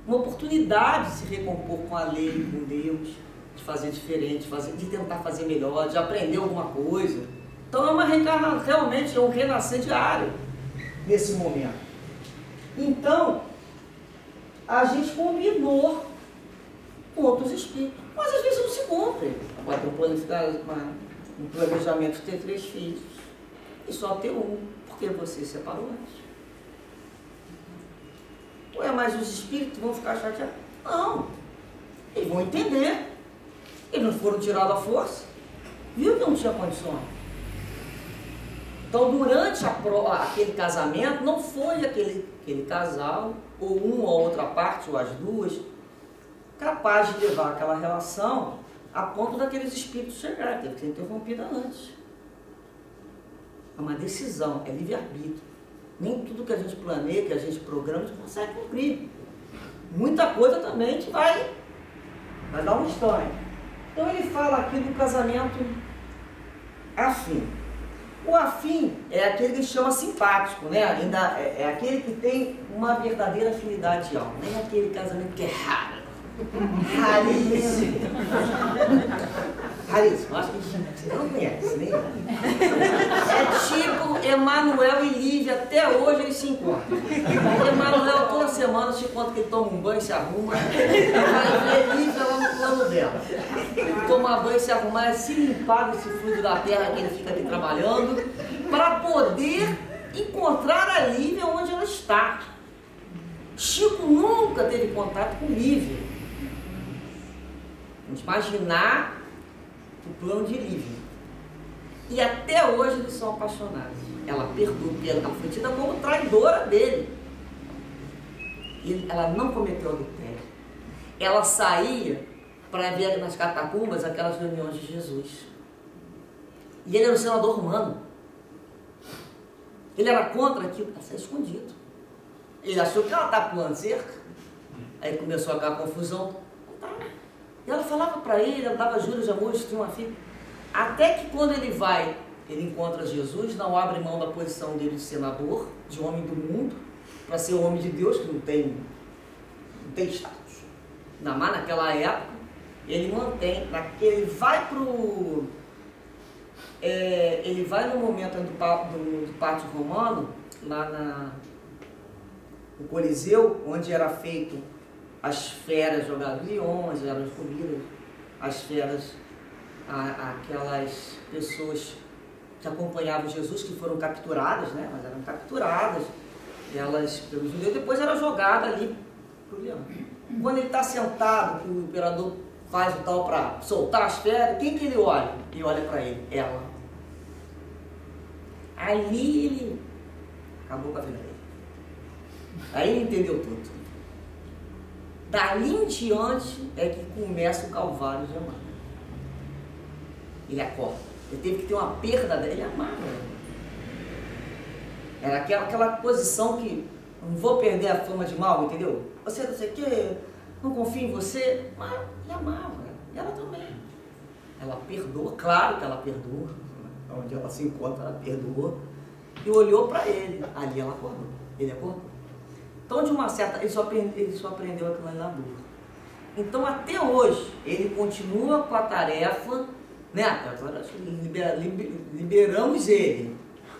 uma oportunidade de se recompor com a lei, com Deus, de fazer diferente, de tentar fazer melhor, de aprender alguma coisa. Então é uma reencarnação, realmente é um renascer diário nesse momento. Então, a gente combinou com outros espíritos, mas às vezes não se cumpre. Agora tem um planejamento de ter 3 filhos e só ter um, porque você separou antes. Ué, mas os espíritos vão ficar chateados? Não, eles vão entender. Eles não foram tirados à força, viu que não tinha condições. Então, durante aquele casamento, não foi aquele casal, ou uma ou outra parte, ou as duas, capaz de levar aquela relação a ponto daqueles espíritos chegarem, teve que ser interrompida antes. É uma decisão, é livre-arbítrio. Nem tudo que a gente planeja, que a gente programa, a gente consegue cumprir. Muita coisa também a gente vai dar um estranho. Então ele fala aqui do casamento afim. O afim é aquele que chama simpático, né? Ainda é aquele que tem uma verdadeira afinidade de alma. Nem aquele casamento que é raro. Raríssimo. Raríssimo. Acho que você não conhece, nem. É tipo Emanuel e Lívia, até hoje eles se encontram. Emanuel toda semana se encontra que ele toma um banho, se arruma. Vai ver Lívia lá no plano dela. Tomar banho, se arrumar, se limpar desse fluido da terra que ele fica ali trabalhando, para poder encontrar a Lívia onde ela está. Chico nunca teve contato com Lívia. Vamos imaginar o plano de Lívia. E até hoje eles são apaixonados. Ela perdoou, porque ela foi tida como traidora dele. Ela não cometeu adultério. Ela saía para ver nas catacumbas aquelas reuniões de Jesus. E ele era um senador romano. Ele era contra aquilo, para ser escondido. Ele achou que ela estava pulando cerca. Aí começou aquela confusão. E ela falava para ele, ela dava juros de amor, tinha uma filha. Até que quando ele encontra Jesus, não abre mão da posição dele de senador, de homem do mundo, para ser o homem de Deus, que não tem status. Naquela época, ele mantém, ele vai no momento do pátio romano, lá no Coliseu, onde era feito as feras jogadas leões, eram comidas, as feras, aquelas pessoas que acompanhavam Jesus, que foram capturadas, né? Mas eram capturadas, elas pelos judeus, depois era jogada ali para o leão. Quando ele está sentado, que o imperador faz o tal para soltar as feras, quem que ele olha? Ele olha para ele, ela. Ali ele acabou com a vida dele. Aí ele entendeu tudo. Dali em diante é que começa o calvário de amar. Ele acorda. Ele teve que ter uma perda dele, ele amava. Era aquela posição que não vou perder a fama de mal, entendeu? Você não sei o quê, não confio em você, mas ele amava. E ela também. Ela perdoa, claro que ela perdoa. Onde ela se encontra, ela perdoou. E olhou para ele. Ali ela acordou. Ele acordou. Então, de uma certa... Ele só aprendeu aquilo ali na dor. Então, até hoje, ele continua com a tarefa, né? Agora liberamos ele.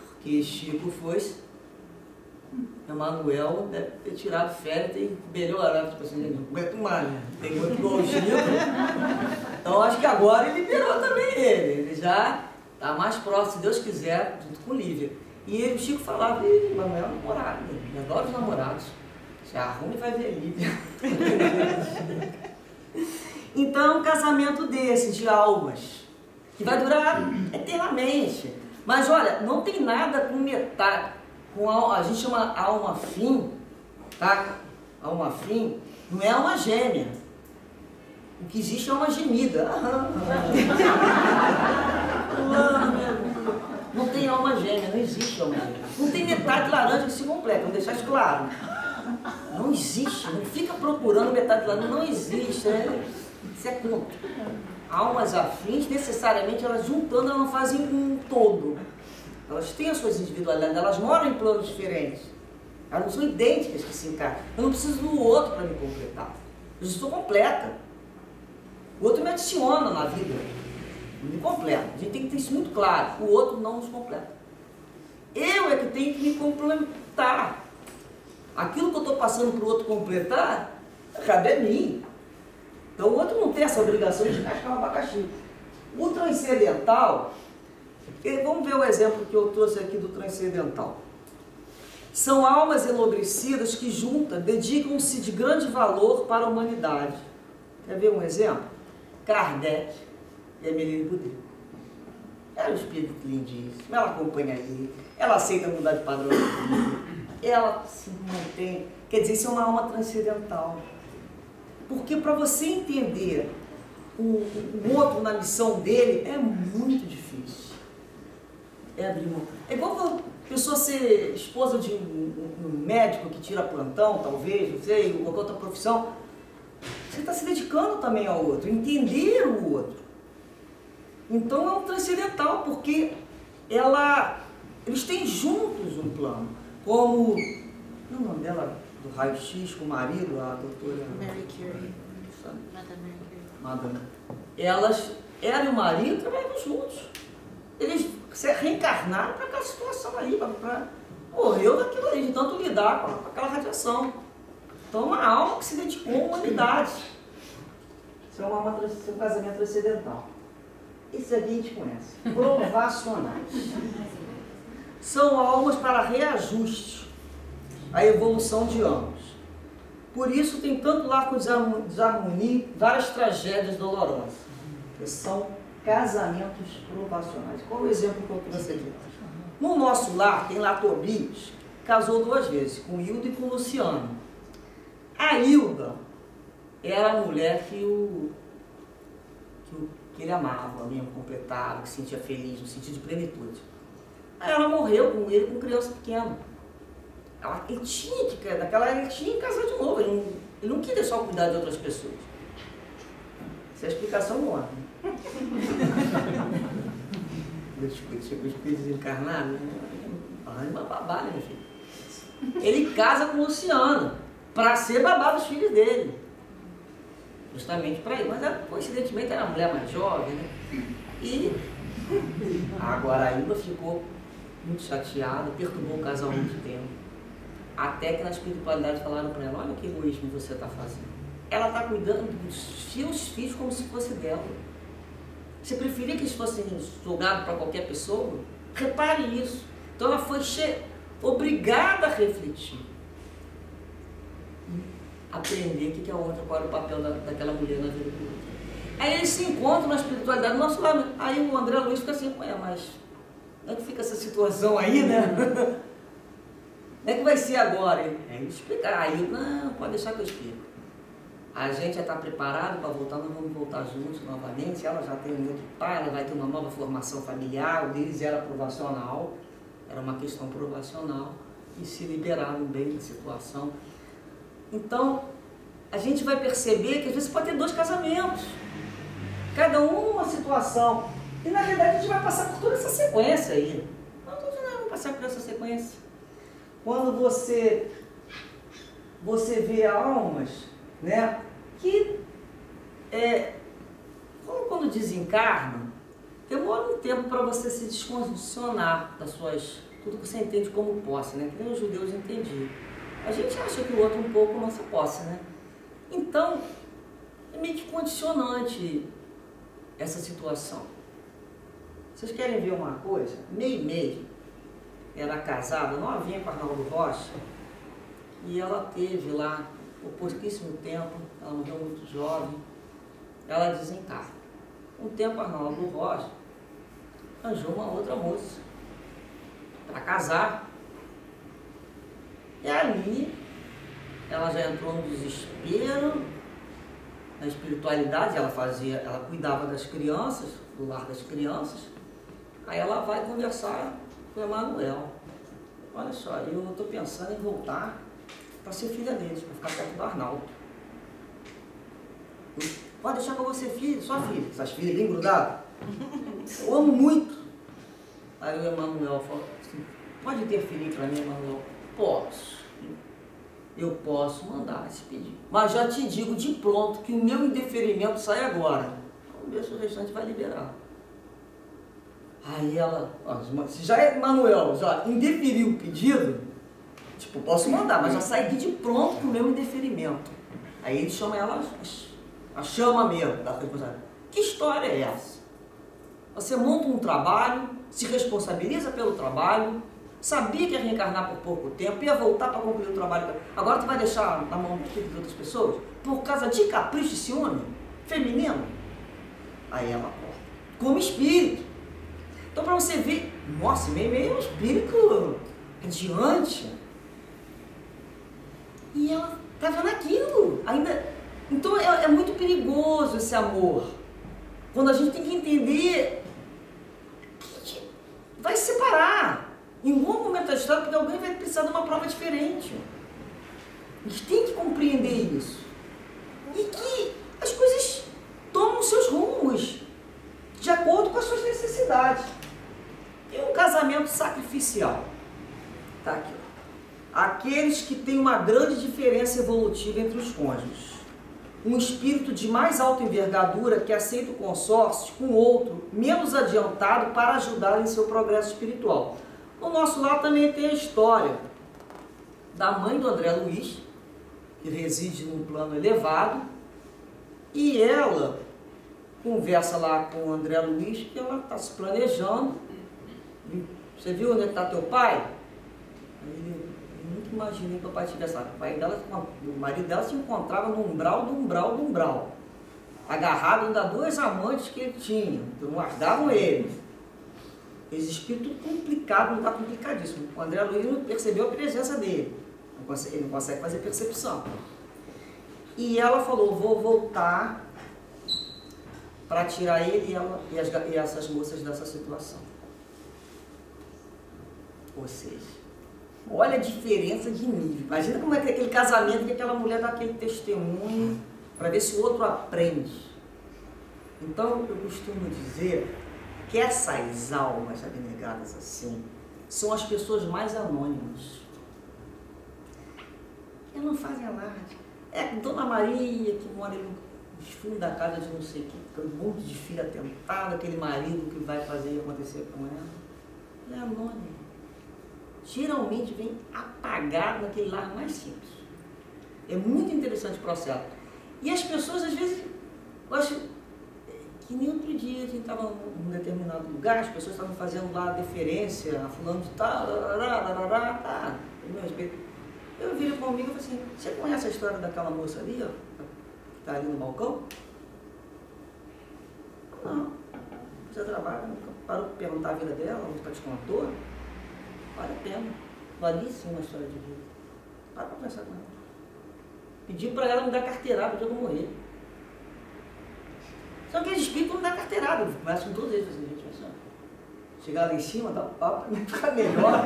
Porque Chico foi... Emanuel deve ter tirado férias, tem melhorado, tipo assim, não aguento mais, né? Tem muito igual o Chico. Então, acho que agora ele liberou também ele. Ele já está mais próximo, se Deus quiser, junto com Lívia. E o Chico falava, Emanuel é namorado, eu adoro os namorados. Se arruma e vai ver Lívia. Então, um casamento desse, de almas, que vai durar eternamente. Mas olha, não tem nada com metade, a gente chama alma afim, tá? Alma afim não é alma gêmea. O que existe é alma gemida. Não tem alma gêmea, não existe alma gêmea. Não tem metade laranja que se completa, vamos deixar isso claro. Não existe, não fica procurando metade do lado, não existe, isso é conto. Almas afins, necessariamente, elas juntando, elas não fazem um todo. Elas têm as suas individualidades, elas moram em planos diferentes. Elas não são idênticas que se encaixam. Eu não preciso do outro para me completar. Eu já estou completa. O outro me adiciona na vida, me completa. A gente tem que ter isso muito claro. O outro não nos completa. Eu é que tenho que me complementar. Aquilo que eu estou passando para o outro completar, cabe a mim. Então o outro não tem essa obrigação de cascar um abacaxi. O transcendental, vamos ver o exemplo que eu trouxe aqui do transcendental. São almas enobrecidas que juntas dedicam-se de grande valor para a humanidade. Quer ver um exemplo? Kardec e Emeline Boudry. Era um espírito lindíssimo, ela acompanha ele, ela aceita mudar de padrão de vida, ela se mantém. Quer dizer, isso é uma alma transcendental. Porque para você entender o outro na missão dele é muito difícil. É abrir mão. É igual a pessoa ser esposa de um médico que tira plantão, talvez, não sei, ou qualquer outra profissão. Você está se dedicando também ao outro, entender o outro. Então é um transcendental, porque eles têm juntos um plano. Como, não é o nome dela, do raio-x com o marido, a doutora
Mary Curie.
Madame. Ela e o marido trabalham juntos. Eles se reencarnaram para aquela situação ali, morreu daquilo ali, de tanto lidar com aquela radiação. Então, uma alma que se dedicou à humanidade. Isso é um casamento transcendental. Isso aqui a gente conhece. Provacionais. São almas para reajuste, a evolução de ambos. Por isso, tem tanto lar com desarmonia, várias tragédias dolorosas. Que são casamentos provacionais. Qual é o exemplo que eu trouxe aqui? No nosso lar, tem lá Tobias, casou 2 vezes, com Hilda e com Luciano. A Hilda era a mulher que ele amava, mesmo completava, que se sentia feliz, no sentido de plenitude. Aí ela morreu com ele com criança pequena. Ele tinha que casar de novo, ele não queria só cuidar de outras pessoas. Essa é a explicação do homem. O espírito desencarnado, uma babá, né, meu filho? Ele casa com o Luciano para ser babá dos filhos dele. Justamente para ele, mas coincidentemente era uma mulher mais jovem, né? E agora a Hilda ficou muito chateada, perturbou o casal muito tempo. Até que na espiritualidade falaram para ela: olha que egoísmo você está fazendo. Ela está cuidando dos seus filhos como se fosse dela. Você preferia que eles fossem jogados para qualquer pessoa? Repare isso. Então ela foi obrigada a refletir. Aprender o que é a outra, qual era o papel daquela mulher na vida do outro. Aí eles se encontram na espiritualidade do nosso lado. Aí o André Luiz fica assim: mas como é que fica essa situação aí, né? Como é que vai ser agora? Ele explica. Aí, não, pode deixar que eu explico. A gente já está preparado para voltar, nós vamos voltar juntos novamente. Ela já tem um outro pai, ela vai ter uma nova formação familiar. O deles era provacional, era uma questão provacional, e se liberaram bem da situação. Então, a gente vai perceber que às vezes pode ter 2 casamentos, cada um numa situação. E na verdade a gente vai passar por toda essa sequência aí. Não, todos nós vamos passar por essa sequência. Quando você vê almas, né, que quando desencarnam, demora um tempo para você se descondicionar das tudo que você entende como posse, né? Que nem os judeus entendiam. A gente acha que o outro um pouco nossa posse, né? Então, é meio que condicionante essa situação. Vocês querem ver uma coisa? Meio era casada, novinha com Arnaldo Rocha, e ela teve lá, por pouquíssimo tempo, ela morreu muito jovem, ela desencarna. Um tempo Arnaldo Rocha arranjou uma outra moça para casar. E ali, ela já entrou no desespero, na espiritualidade, ela cuidava das crianças, do lar das crianças. Aí ela vai conversar com o Emanuel. Olha só, eu estou pensando em voltar para ser filha deles, para ficar perto do Arnaldo. Pode deixar que eu vou ser filha, sua filha. Essas filhas bem grudadas. Eu amo muito. Aí o Emanuel falou assim, pode interferir para mim, Emanuel? Posso. Eu posso mandar esse pedido. Mas já te digo de pronto que o meu indeferimento sai agora. Vamos ver se o restante vai liberar. Aí ela, ó, se já é Emanuel, já indeferiu o pedido, tipo, posso mandar, mas já sai aqui de pronto com o meu indeferimento. Aí ele chama ela, a chama mesmo da responsabilidade. Que história é essa? Você monta um trabalho, se responsabiliza pelo trabalho, sabia que ia reencarnar por pouco tempo, ia voltar para concluir o trabalho. Agora tu vai deixar na mão de outras pessoas? Por causa de capricho e ciúme feminino? Aí ela corta. Como espírito. Então para você ver, nossa, meio um espírito adiante. E ela tá vendo aquilo. Ainda. Então é muito perigoso esse amor. Quando a gente tem que entender que vai se separar. Em algum momento da história, porque alguém vai precisar de uma prova diferente. A gente tem que compreender isso. E que as coisas tomam seus rumos de acordo com as suas necessidades. E um casamento sacrificial. Tá aqui. Aqueles que têm uma grande diferença evolutiva entre os cônjuges. Um espírito de mais alta envergadura que aceita o consórcio com outro menos adiantado para ajudar em seu progresso espiritual. No nosso lado também tem a história da mãe do André Luiz, que reside num plano elevado, e ela conversa lá com o André Luiz que ela está se planejando. Você viu onde está teu pai? Ele nunca imaginei que o pai tivesse lá. O marido dela se encontrava no umbral do umbral do umbral, agarrado ainda a duas amantes que ele tinha, então guardavam ele. Esse espírito complicado, não está complicadíssimo. O André Luiz não percebeu a presença dele. Ele não consegue fazer percepção. E ela falou, vou voltar para tirar ele e essas moças dessa situação. Ou seja, olha a diferença de nível. Imagina como é que aquele casamento que aquela mulher dá aquele testemunho para ver se o outro aprende. Então, eu costumo dizer que essas almas abnegadas assim são as pessoas mais anônimas. Elas não fazem alarde. É Dona Maria que mora nos fundos da casa de não sei o que, um monte de filha tentada, aquele marido que vai fazer acontecer com ela. Ela é anônima. Geralmente vem apagado naquele lar mais simples. É muito interessante o processo. E as pessoas às vezes, eu acho que nem outro dia a gente estava num determinado lugar, as pessoas estavam fazendo lá deferência a fulano de tal, tá, meu respeito. Eu virei para um amigo e falei assim, você conhece a história daquela moça ali, ó, que está ali no balcão? Não. Você trabalha, parou para perguntar a vida dela, nunca te contou? Vale a pena. Valíssima a história de vida. Para pensar com ela. Pedi para ela me dar carteirada para eu não morrer. Só que eles espíritos não dá carteirada, mas com todos eles assim, gente, mas, chegar lá em cima, dá um papo para ficar melhor.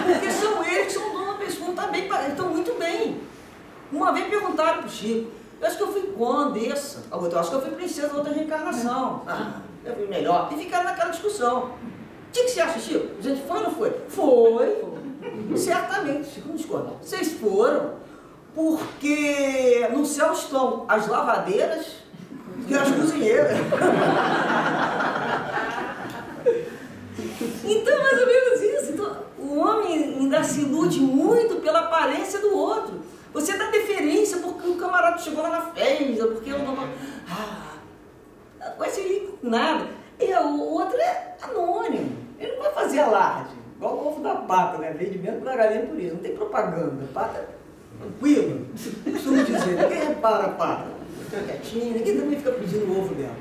Porque são eles que são dono da pessoa, tá bem, estão muito bem. Uma vez perguntaram para o Chico, eu acho que eu fui condessa, eu acho que eu fui princesa da outra reencarnação. Eu fui melhor. E ficaram naquela discussão. O que você acha, Chico? A gente foi ou não foi? Foi. Certamente, Chico não discorda. Vocês foram porque no céu estão as lavadeiras e as cozinheiras. Então, mais ou menos isso. Então, o homem ainda se ilude muito pela aparência do outro. Você dá deferência porque o camarada chegou lá na festa, porque eu não... vai ser nada. E o outro é anônimo. Ele não vai fazer alarde. Igual o ovo da pata, né? Vende mesmo pra galinha por isso. Não tem propaganda. Pata é tranquilo. Costumo dizer, ninguém repara a pata. Fica quietinho, ninguém também fica pedindo o ovo dela.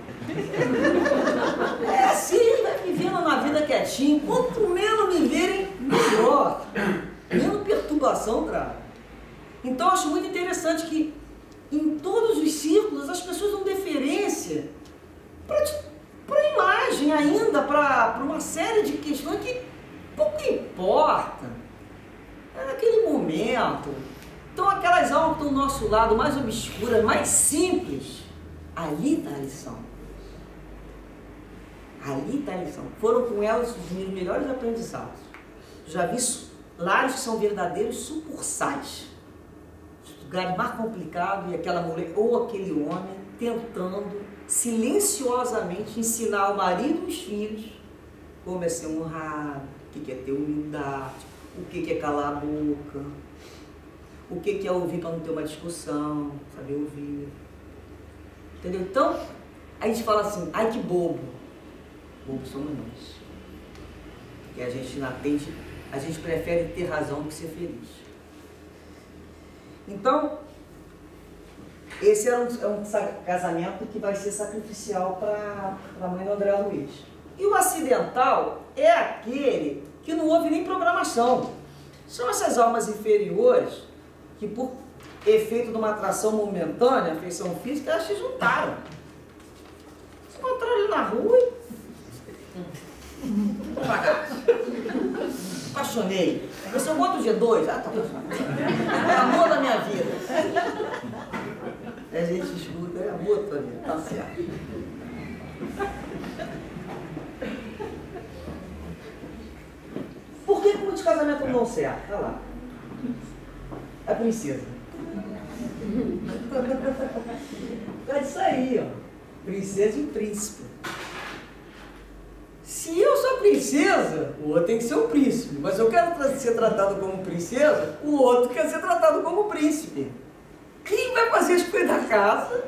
É assim, vai vivendo na vida quietinho. Quanto menos me verem, melhor. Menos perturbação traz. Então, eu acho muito interessante que em todos os círculos as pessoas dão deferência para a imagem ainda, para uma série de questões que pouco importa. É naquele momento. Então aquelas almas que estão do nosso lado, mais obscuras, mais simples, ali está a lição. Ali está a lição. Foram com elas os meus melhores aprendizados. Já vi lares que são verdadeiros sucursais. Os lugares mais complicados e aquela mulher ou aquele homem tentando silenciosamente ensinar o marido e os filhos como é ser honrado, o que é ter humildade, o que é calar a boca, o que é ouvir para não ter uma discussão, saber ouvir. Entendeu? Então, a gente fala assim, ai que bobo. Bobo somos nós. Porque a gente não atende, a gente prefere ter razão do que ser feliz. Então, esse é um casamento que vai ser sacrificial para a mãe do André Luiz. E o acidental é aquele que não houve nem programação. São essas almas inferiores que, por efeito de uma atração momentânea, afeição física, elas se juntaram. Se encontraram ali na rua e... apaixonei. Eu sou outro G2. Ah, tá apaixonado. É amor da minha vida. A gente escuta, é amor da minha vida. Tá certo. Por que muitos casamentos não dão certo? Olha lá. A princesa. É isso aí, ó. Princesa e príncipe. Se eu sou princesa, o outro tem que ser um príncipe. Mas eu quero ser tratado como princesa, o outro quer ser tratado como príncipe. Quem vai fazer as coisas da casa?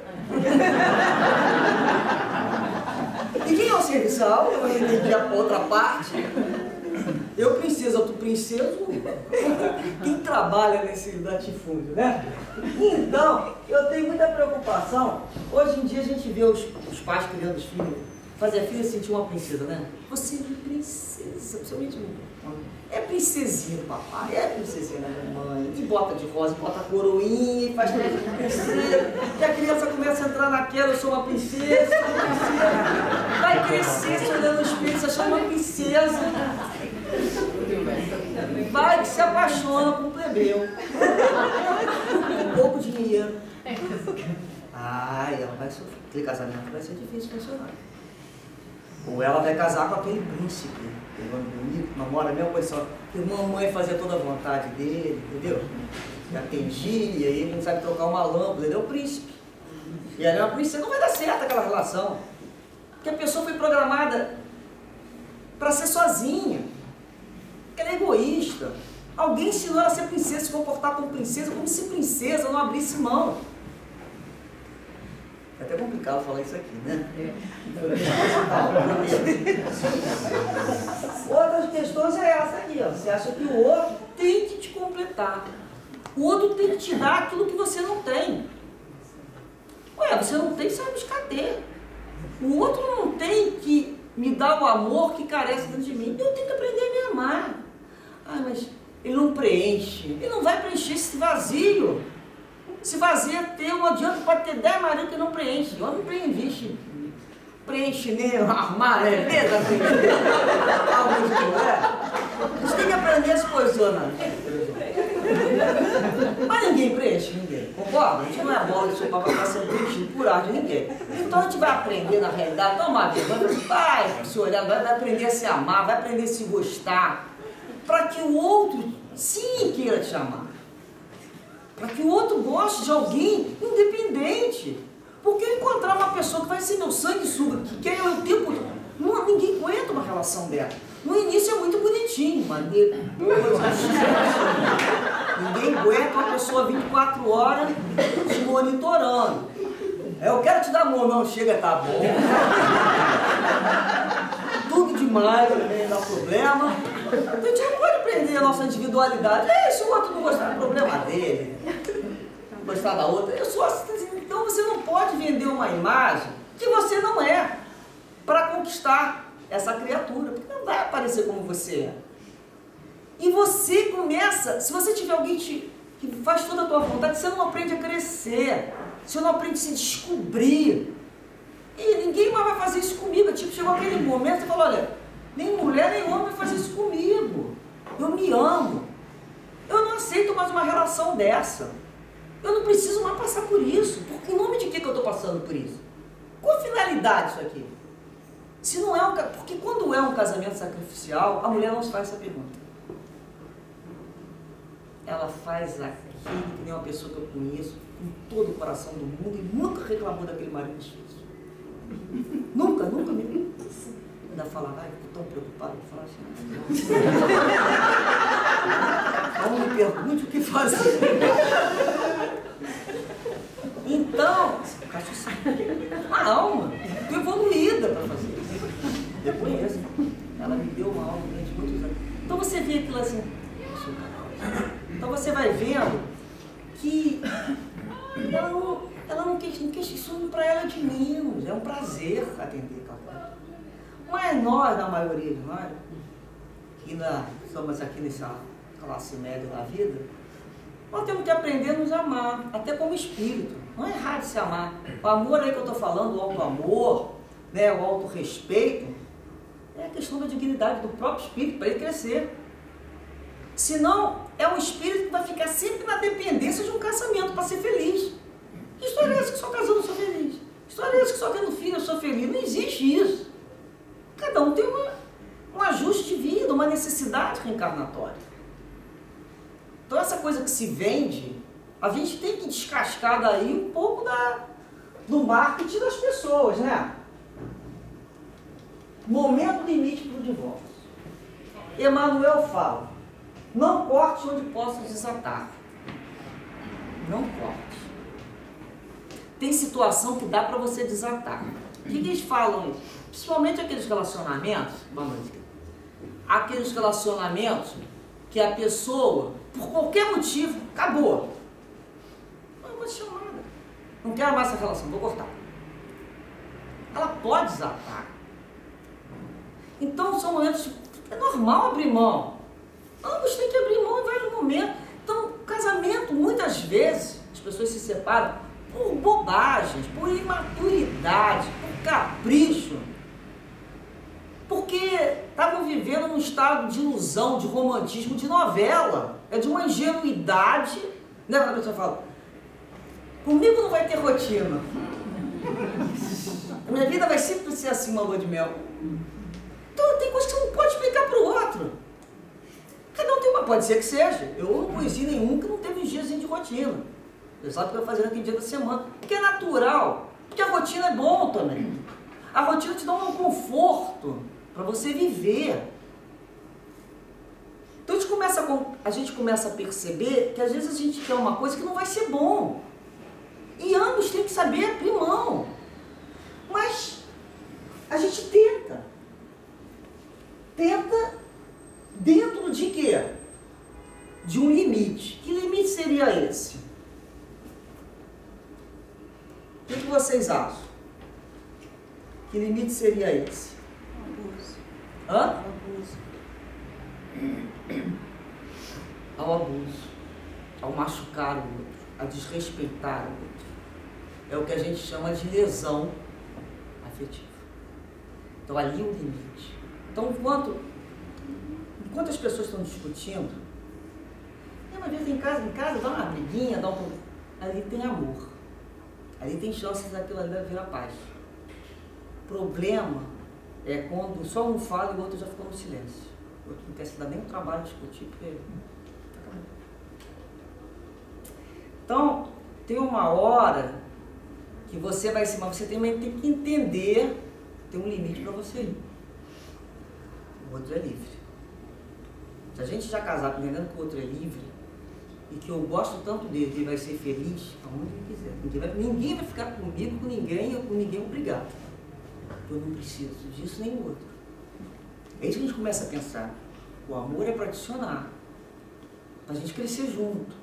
E quem é o serviçal? Eu entendi a outra parte. Eu princesa, tu princeso. Quem trabalha nesse latifúndio, né? Então, eu tenho muita preocupação. Hoje em dia a gente vê os pais criando os filhos, fazer a filha sentir uma princesa, né? Você é princesa, principalmente é princesinha, papai, é princesinha da mamãe. E bota de rosa, bota coroinha e faz princesa. E a criança começa a entrar naquela, eu sou uma princesa, sou uma princesa. Vai crescer se olhando no espelho, você chama uma princesa. Vai que se apaixona com o plebeu. Com pouco dinheiro. Ai, ela vai sofrer. Aquele casamento vai ser difícil funcionar. Ou ela vai casar com aquele príncipe, bonito, namora a mesma coisa, que a mamãe fazia toda a vontade dele, entendeu? E atendia, e ele não sabe trocar uma lâmpada, ele é o príncipe. E ela é uma princesa, não vai dar certo aquela relação. Porque a pessoa foi programada para ser sozinha. Ela é egoísta. Alguém ensinou ela a ser princesa, se comportar como princesa, como se princesa não abrisse mão. É até complicado falar isso aqui, né? Outras questões é essa aqui, ó. Você acha que o outro tem que te completar. O outro tem que te dar aquilo que você não tem. Ué, você não tem, você vai buscar ter. O outro não tem que me dar o amor que carece dentro de mim. Eu tenho que aprender a me amar. Ah, mas ele não preenche. Ele não vai preencher esse vazio. Se vazio é teu, não adianta, pode ter 10 maridos que não preenche. Eu não preenche. Preenche nem armário, é letra, preenche. Você tem que aprender a se posicionar. Mas ninguém preenche, ninguém. Concorda? A gente não é bola de sopa para estar sendo preenchido por ar de ninguém. Então a gente vai aprender, na realidade, tomar vergonha, vai se olhar, vai aprender a se amar, vai aprender a se gostar. Para que o outro, sim, queira te amar. Para que o outro goste de alguém independente. Porque eu encontrar uma pessoa que vai ser meu sanguessuga, que quer eu o tempo todo, ninguém aguenta uma relação dela. No início é muito bonitinho, maneiro. Ninguém aguenta uma pessoa 24 horas te monitorando. Eu quero te dar amor, não chega, tá bom. Tudo demais, também dá problema. Então a gente não pode prender a nossa individualidade. Se o outro não gostar, é problema dele. Não gostar da outra. Eu sou assim. Então você não pode vender uma imagem que você não é para conquistar essa criatura, porque não vai aparecer como você é. E você começa, se você tiver alguém que faz toda a tua vontade, você não aprende a crescer, você não aprende a se descobrir. E ninguém mais vai fazer isso comigo. Tipo, chegou aquele momento e falou, olha, nem mulher nem homem vai fazer isso comigo. Eu me amo. Eu não aceito mais uma relação situação dessa? Eu não preciso mais passar por isso. Porque em nome de que eu estou passando por isso? Qual a finalidade disso aqui? Se não é porque quando é um casamento sacrificial, a mulher não se faz essa pergunta. Ela faz aquilo que nem uma pessoa que eu conheço, com todo o coração do mundo, e nunca reclamou daquele marido difícil. Nunca me... Ainda falava, ai, estou tão preocupado, eu falava assim, não me pergunte o que fazer. Então, a alma, estou evoluída para fazer isso. Eu conheço. Ela me deu uma alma durante muitos anos. Então você vê aquilo assim. Então você vai vendo que ela não quer isso para ela de menos. É um prazer atender aquela coisa. Mas nós, na maioria de nós, que estamos aqui nessa classe média da vida, nós temos que aprender a nos amar, até como espírito. Não é errado se amar. O amor aí que eu estou falando, o auto-amor, né, o auto-respeito, é a questão da dignidade do próprio espírito, para ele crescer. Senão, é um espírito que vai ficar sempre na dependência de um casamento para ser feliz. Que história é essa que só casando eu sou feliz? Que história é essa que só tendo filho eu sou feliz? Não existe isso. Cada um tem um ajuste de vida, uma necessidade reencarnatória. Então essa coisa que se vende, a gente tem que descascar daí um pouco do marketing das pessoas, né? Momento limite para o divórcio. Emmanuel fala, não corte onde possa desatar. Não corte. Tem situação que dá para você desatar. O que eles falam? Principalmente aqueles relacionamentos, vamos dizer, aqueles relacionamentos que a pessoa, por qualquer motivo, acabou. Não vou te chamar. Não quero mais essa relação, vou cortar. Ela pode desatar. Então são momentos, é normal abrir mão. Ambos têm que abrir mão em vários momentos. Então, casamento, muitas vezes, as pessoas se separam por bobagens, por imaturidade, por capricho. Porque estavam vivendo num estado de ilusão, de romantismo, de novela. É de uma ingenuidade. Né? A pessoa fala, comigo não vai ter rotina. A minha vida vai sempre ser assim, uma lua de mel. Então tem coisas que você não pode explicar para o outro. Cada um tem uma, pode ser que seja. Eu não conheci nenhum que não teve um diazinho de rotina. Você sabe o que vai fazer naquele dia da semana. Porque é natural. Porque a rotina é bom também. A rotina te dá um conforto para você viver. Então a gente começa a perceber que às vezes a gente quer uma coisa que não vai ser bom. E ambos têm que saber abrir mão. Mas a gente tenta. Tenta dentro de quê? De um limite. Que limite seria esse? O que vocês acham? Que limite seria esse?
Abuso.
Hã?
Abuso.
Ao abuso, ao machucar o outro, a desrespeitar o outro. É o que a gente chama de lesão afetiva. Então ali é o limite. Então enquanto as pessoas estão discutindo, uma vez em casa dá uma briguinha, ali tem amor. Ali tem chances daquilo ali virar paz. O problema é quando só um fala e o outro já ficou no silêncio. O outro não quer se dar nem o trabalho de discutir, porque acabou. Então, tem uma hora que você vai mas você também tem que entender, tem um limite para você ir. O outro é livre. Se a gente já casar entendendo que o outro é livre, e que eu gosto tanto dele, que ele vai ser feliz aonde ele quiser. Ninguém vai ficar comigo, com ninguém obrigado. Eu não preciso disso nem do outro. É isso que a gente começa a pensar. O amor é para adicionar, para a gente crescer junto.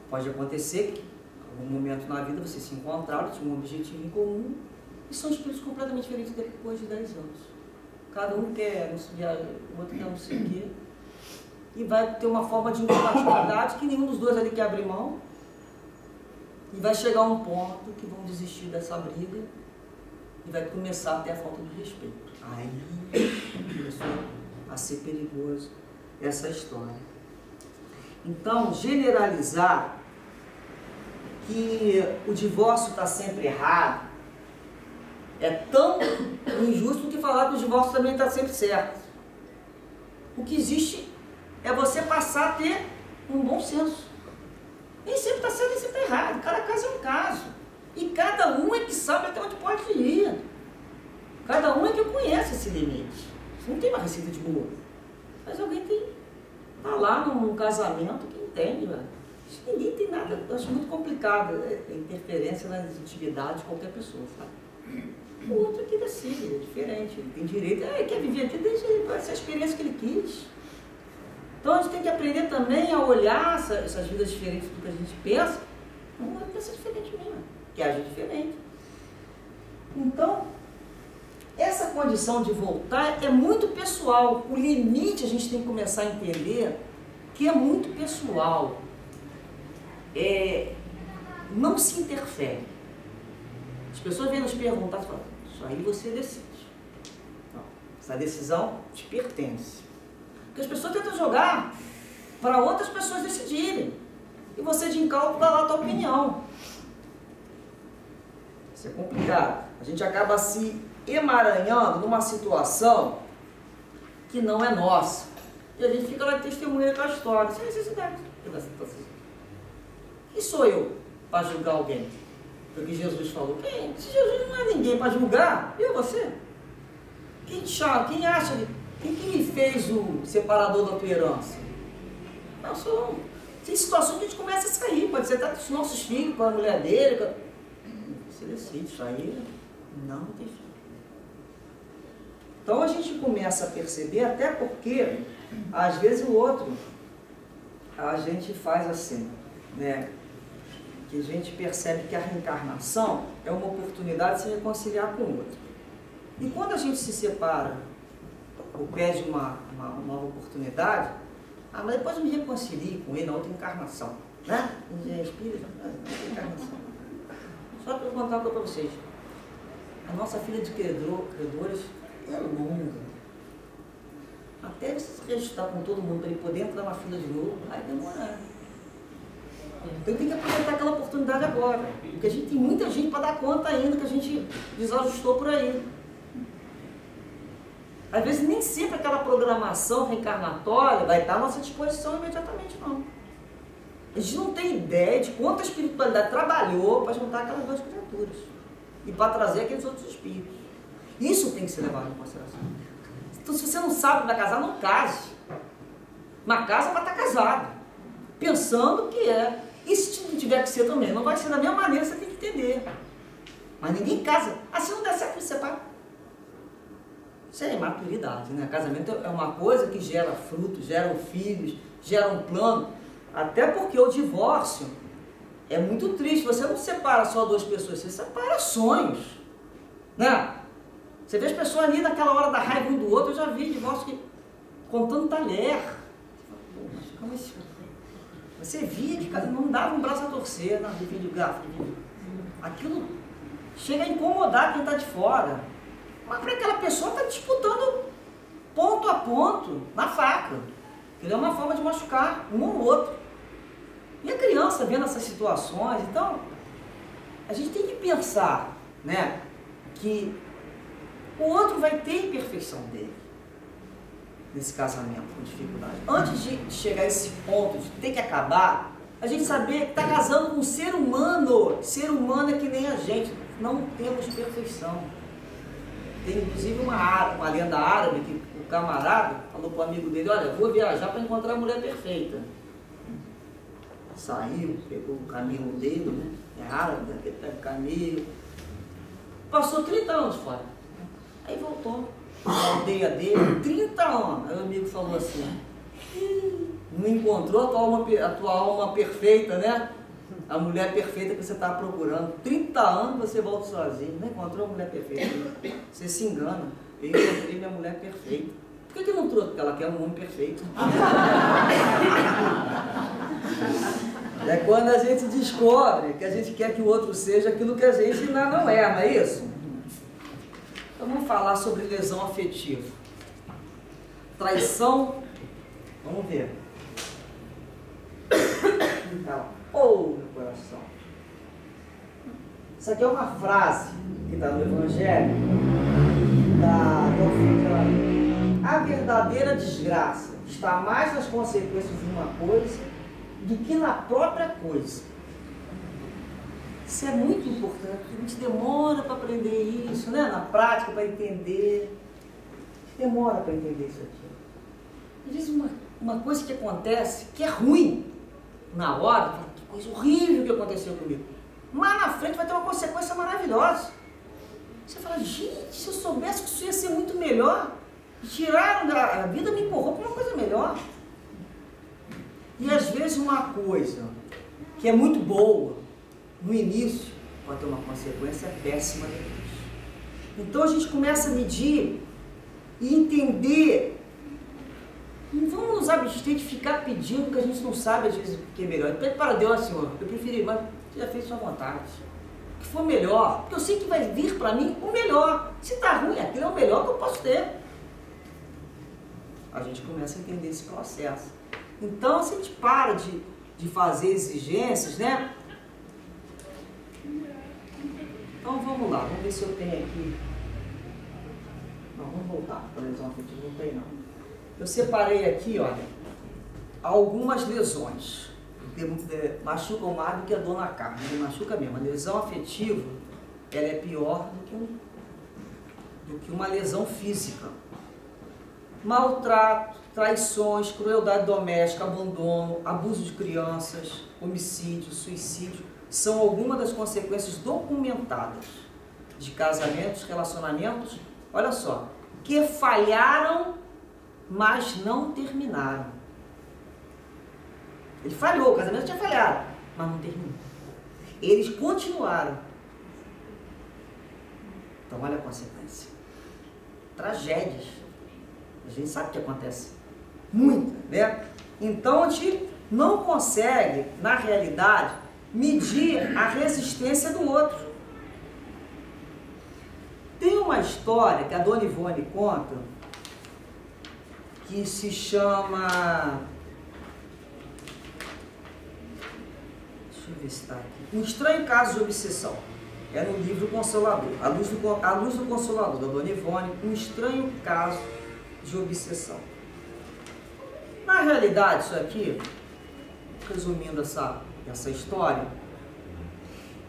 Pode acontecer que, em algum momento na vida, você se encontrar, tinha um objetivo em comum, e são espíritos completamente diferentes depois de 10 anos. Cada um quer, o outro quer não sei o quê. E vai ter uma forma de incompatibilidade que nenhum dos dois ali quer abrir mão. E vai chegar a um ponto que vão desistir dessa briga e vai começar a ter a falta de respeito. Aí começou a ser perigoso essa história. Então, generalizar que o divórcio está sempre errado é tão injusto que falar que o divórcio também está sempre certo. O que existe é você passar a ter um bom senso. Nem sempre está certo, nem sempre está errado. Cada caso é um caso. E cada um é que sabe até onde pode ir. Cada um é que conhece esse limite. Você não tem uma receita de bolo. Mas alguém tem. Está lá num casamento que entende, velho. Ninguém tem nada. Eu acho muito complicado a interferência nas intimidades de qualquer pessoa, sabe? O outro que decide, é diferente. Ele tem direito, ele quer viver aqui desde essa experiência que ele quis. Então a gente tem que aprender também a olhar essas vidas diferentes do que a gente pensa. Não vai pensar diferente mesmo, que age diferente. Então, essa condição de voltar é muito pessoal. O limite a gente tem que começar a entender que é muito pessoal. Não se interfere. As pessoas vêm nos perguntar e falam, isso aí você decide. Não, essa decisão te pertence. Porque as pessoas tentam jogar para outras pessoas decidirem. E você de incauto dá lá a tua opinião. Isso é complicado. A gente acaba se emaranhando numa situação que não é nossa. E a gente fica lá testemunhando com a história, sem necessidade. Quem sou eu para julgar alguém? Foi o que Jesus falou. Se Jesus não é ninguém para julgar, eu, você? Quem acha? Quem que me fez o separador da tua herança? Não, sou. Tem situações que a gente começa a sair. Pode ser até com os nossos filhos, com a mulher dele. Você decide sair. Não tem filho. Então a gente começa a perceber, até porque, às vezes o outro, a gente faz assim, né? Que a gente percebe que a reencarnação é uma oportunidade de se reconciliar com o outro. E quando a gente se separa, ou pede uma nova oportunidade, mas depois eu me reconcilio com ele na outra encarnação. Né? Espírito, outra encarnação. Só para eu contar uma coisa para vocês. A nossa fila de credores é longa. Até você se registrar com todo mundo para ele poder entrar na fila de novo, vai demorar. Então tem que aproveitar aquela oportunidade agora. Porque a gente tem muita gente para dar conta ainda que a gente desajustou por aí. Às vezes nem sempre aquela programação reencarnatória vai estar à nossa disposição imediatamente, não. A gente não tem ideia de quanto a espiritualidade trabalhou para juntar aquelas duas criaturas e para trazer aqueles outros espíritos. Isso tem que ser levado em consideração. Então, se você não sabe que vai casar, não case. Uma casa vai estar casado, pensando que é. E se não tiver que ser também, não vai ser da mesma maneira, você tem que entender. Mas ninguém casa. Se não der certo, você separa. Isso é imaturidade, né? Casamento é uma coisa que gera frutos, gera filhos, gera um plano. Até porque o divórcio é muito triste. Você não separa só duas pessoas, você separa sonhos, né? Você vê as pessoas ali naquela hora da raiva um do outro. Eu já vi divórcio que contando talher. Como isso? Você via que não dava um braço a torcer, não, de vídeo gráfico. Aquilo chega a incomodar quem está de fora. Mas para aquela pessoa está disputando ponto a ponto na faca. Ele é uma forma de machucar um ou outro. E a criança vendo essas situações, então, a gente tem que pensar, né, que o outro vai ter imperfeição dele nesse casamento com dificuldade. Antes de chegar a esse ponto de ter que acabar, a gente saber que está casando com um ser humano. Ser humano é que nem a gente, não temos perfeição. Tem inclusive uma lenda árabe que o camarada falou para o amigo dele, olha, vou viajar para encontrar a mulher perfeita. Saiu, pegou o caminho dele, né? É árabe, aquele pega o caminho. Passou 30 anos fora. Aí voltou na aldeia dele, 30 anos. Aí o amigo falou assim, não encontrou a tua alma perfeita, né? A mulher perfeita que você estava procurando. 30 anos você volta sozinho, não encontrou a mulher perfeita. Você se engana. Eu encontrei minha mulher perfeita. Por que não trouxe? Porque ela quer um homem perfeito. É quando a gente descobre que a gente quer que o outro seja aquilo que a gente não é, não é isso? Então vamos falar sobre lesão afetiva. Traição, vamos ver. ela, ou no coração. Isso aqui é uma frase que está no Evangelho a verdadeira desgraça está mais nas consequências de uma coisa do que na própria coisa. Isso é muito importante, a gente demora para aprender isso, né? Na prática, para entender. Demora para entender isso aqui. Às vezes uma coisa que acontece, que é ruim na hora, que coisa horrível que aconteceu comigo. Mas na frente vai ter uma consequência maravilhosa. Você fala, gente, se eu soubesse que isso ia ser muito melhor, tiraram da vida, me empurrou para uma coisa melhor. E às vezes uma coisa que é muito boa, no início, pode ter uma consequência péssima depois. Então a gente começa a medir e entender. Não vamos nos abster de ficar pedindo que a gente não sabe às vezes o que é melhor. Pede para Deus, Senhor, eu preferi, mas você já fez sua vontade. O que for melhor, porque eu sei que vai vir para mim o melhor. Se está ruim, aquilo é o melhor que eu posso ter. A gente começa a entender esse processo. Então, se a gente para de fazer exigências, né? Então, vamos lá. Vamos ver se eu tenho aqui. Não, vamos voltar para a lesão afetiva. Não tem, não. Eu separei aqui, olha, algumas lesões. Machucam mais do que a dor na carne. Machuca mesmo. A lesão afetiva, ela é pior do que uma lesão física. Maltrato, traições, crueldade doméstica, abandono, abuso de crianças, homicídio, suicídio, são algumas das consequências documentadas de casamentos, relacionamentos, olha só, que falharam, mas não terminaram. Ele falhou, o casamento tinha falhado, mas não terminou. Eles continuaram. Então olha a consequência. Tragédias. A gente sabe o que acontece. Muita, né? Então a gente não consegue, na realidade, medir a resistência do outro. Tem uma história que a Dona Ivone conta, que se chama... Deixa eu ver se está aqui. Um Estranho Caso de Obsessão. É no livro Consolador. A Luz do Consolador, da Dona Ivone, Um Estranho Caso de Obsessão. Na realidade, isso aqui, resumindo essa história,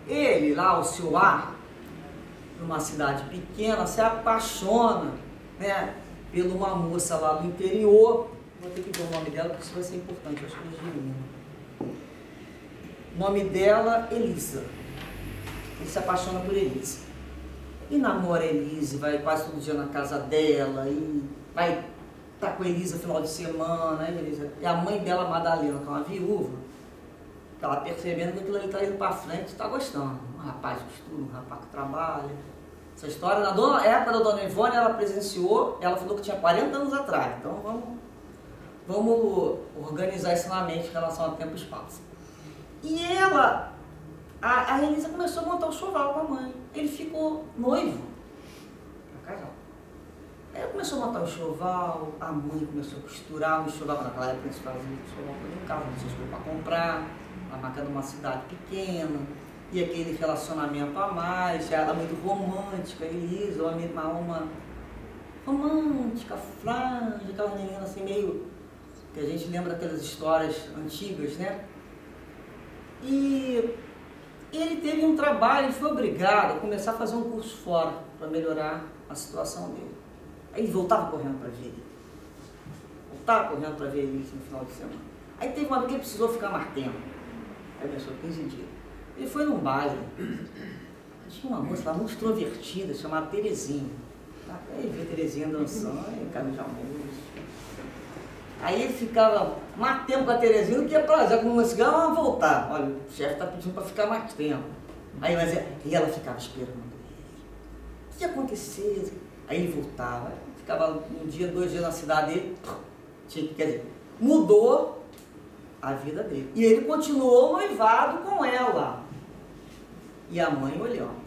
ele lá, o seu A, numa cidade pequena, se apaixona, né, por uma moça lá do interior. Vou ter que ver o nome dela, porque isso vai ser importante, acho que é Angelina. O nome dela, Elisa. Ele se apaixona por Elisa. E namora a Elisa, vai quase todo dia na casa dela, e vai estar com a Elisa no final de semana, né, Elisa? E a mãe dela, Madalena, que é uma viúva, que ela percebendo que aquilo ali está indo para frente, está gostando. Um rapaz que estuda, um rapaz que trabalha. Essa história, na época da Dona Ivone, ela presenciou, ela falou que tinha 40 anos atrás. Então vamos organizar isso na mente em relação a tempo e espaço. E ela, a Elisa começou a montar o choval com a mãe. Ele ficou noivo, para casar. Aí ela começou a montar o choval, a mãe começou a costurar o choval. Naquela época eles faziam o choval em casa, não tinha coisas para comprar, a marca de uma cidade pequena, e aquele relacionamento a mais, ela muito romântica, Elisa, uma alma romântica, frágil, aquela menina assim meio, que a gente lembra daquelas histórias antigas, né? E ele teve um trabalho, ele foi obrigado a começar a fazer um curso fora para melhorar a situação dele. Aí ele voltava correndo para ver ele. Voltava correndo para ver ele no final de semana. Aí teve uma vez que ele precisou ficar mais tempo. Aí começou 15 dias. Ele foi num baile. Tinha uma moça lá muito extrovertida, chamada Terezinha. Aí ele viu a Terezinha dançando, aí caminho de almoço. Aí ele ficava mais tempo com a Terezinha do que pra já com uma cigarra, ela voltar. Olha, o chefe está pedindo para ficar mais tempo. Aí e ela ficava esperando ele. O que ia acontecer? Aí ele voltava, ficava um dia, 2 dias na cidade dele, quer dizer, mudou a vida dele. E ele continuou noivado com ela. E a mãe olhando.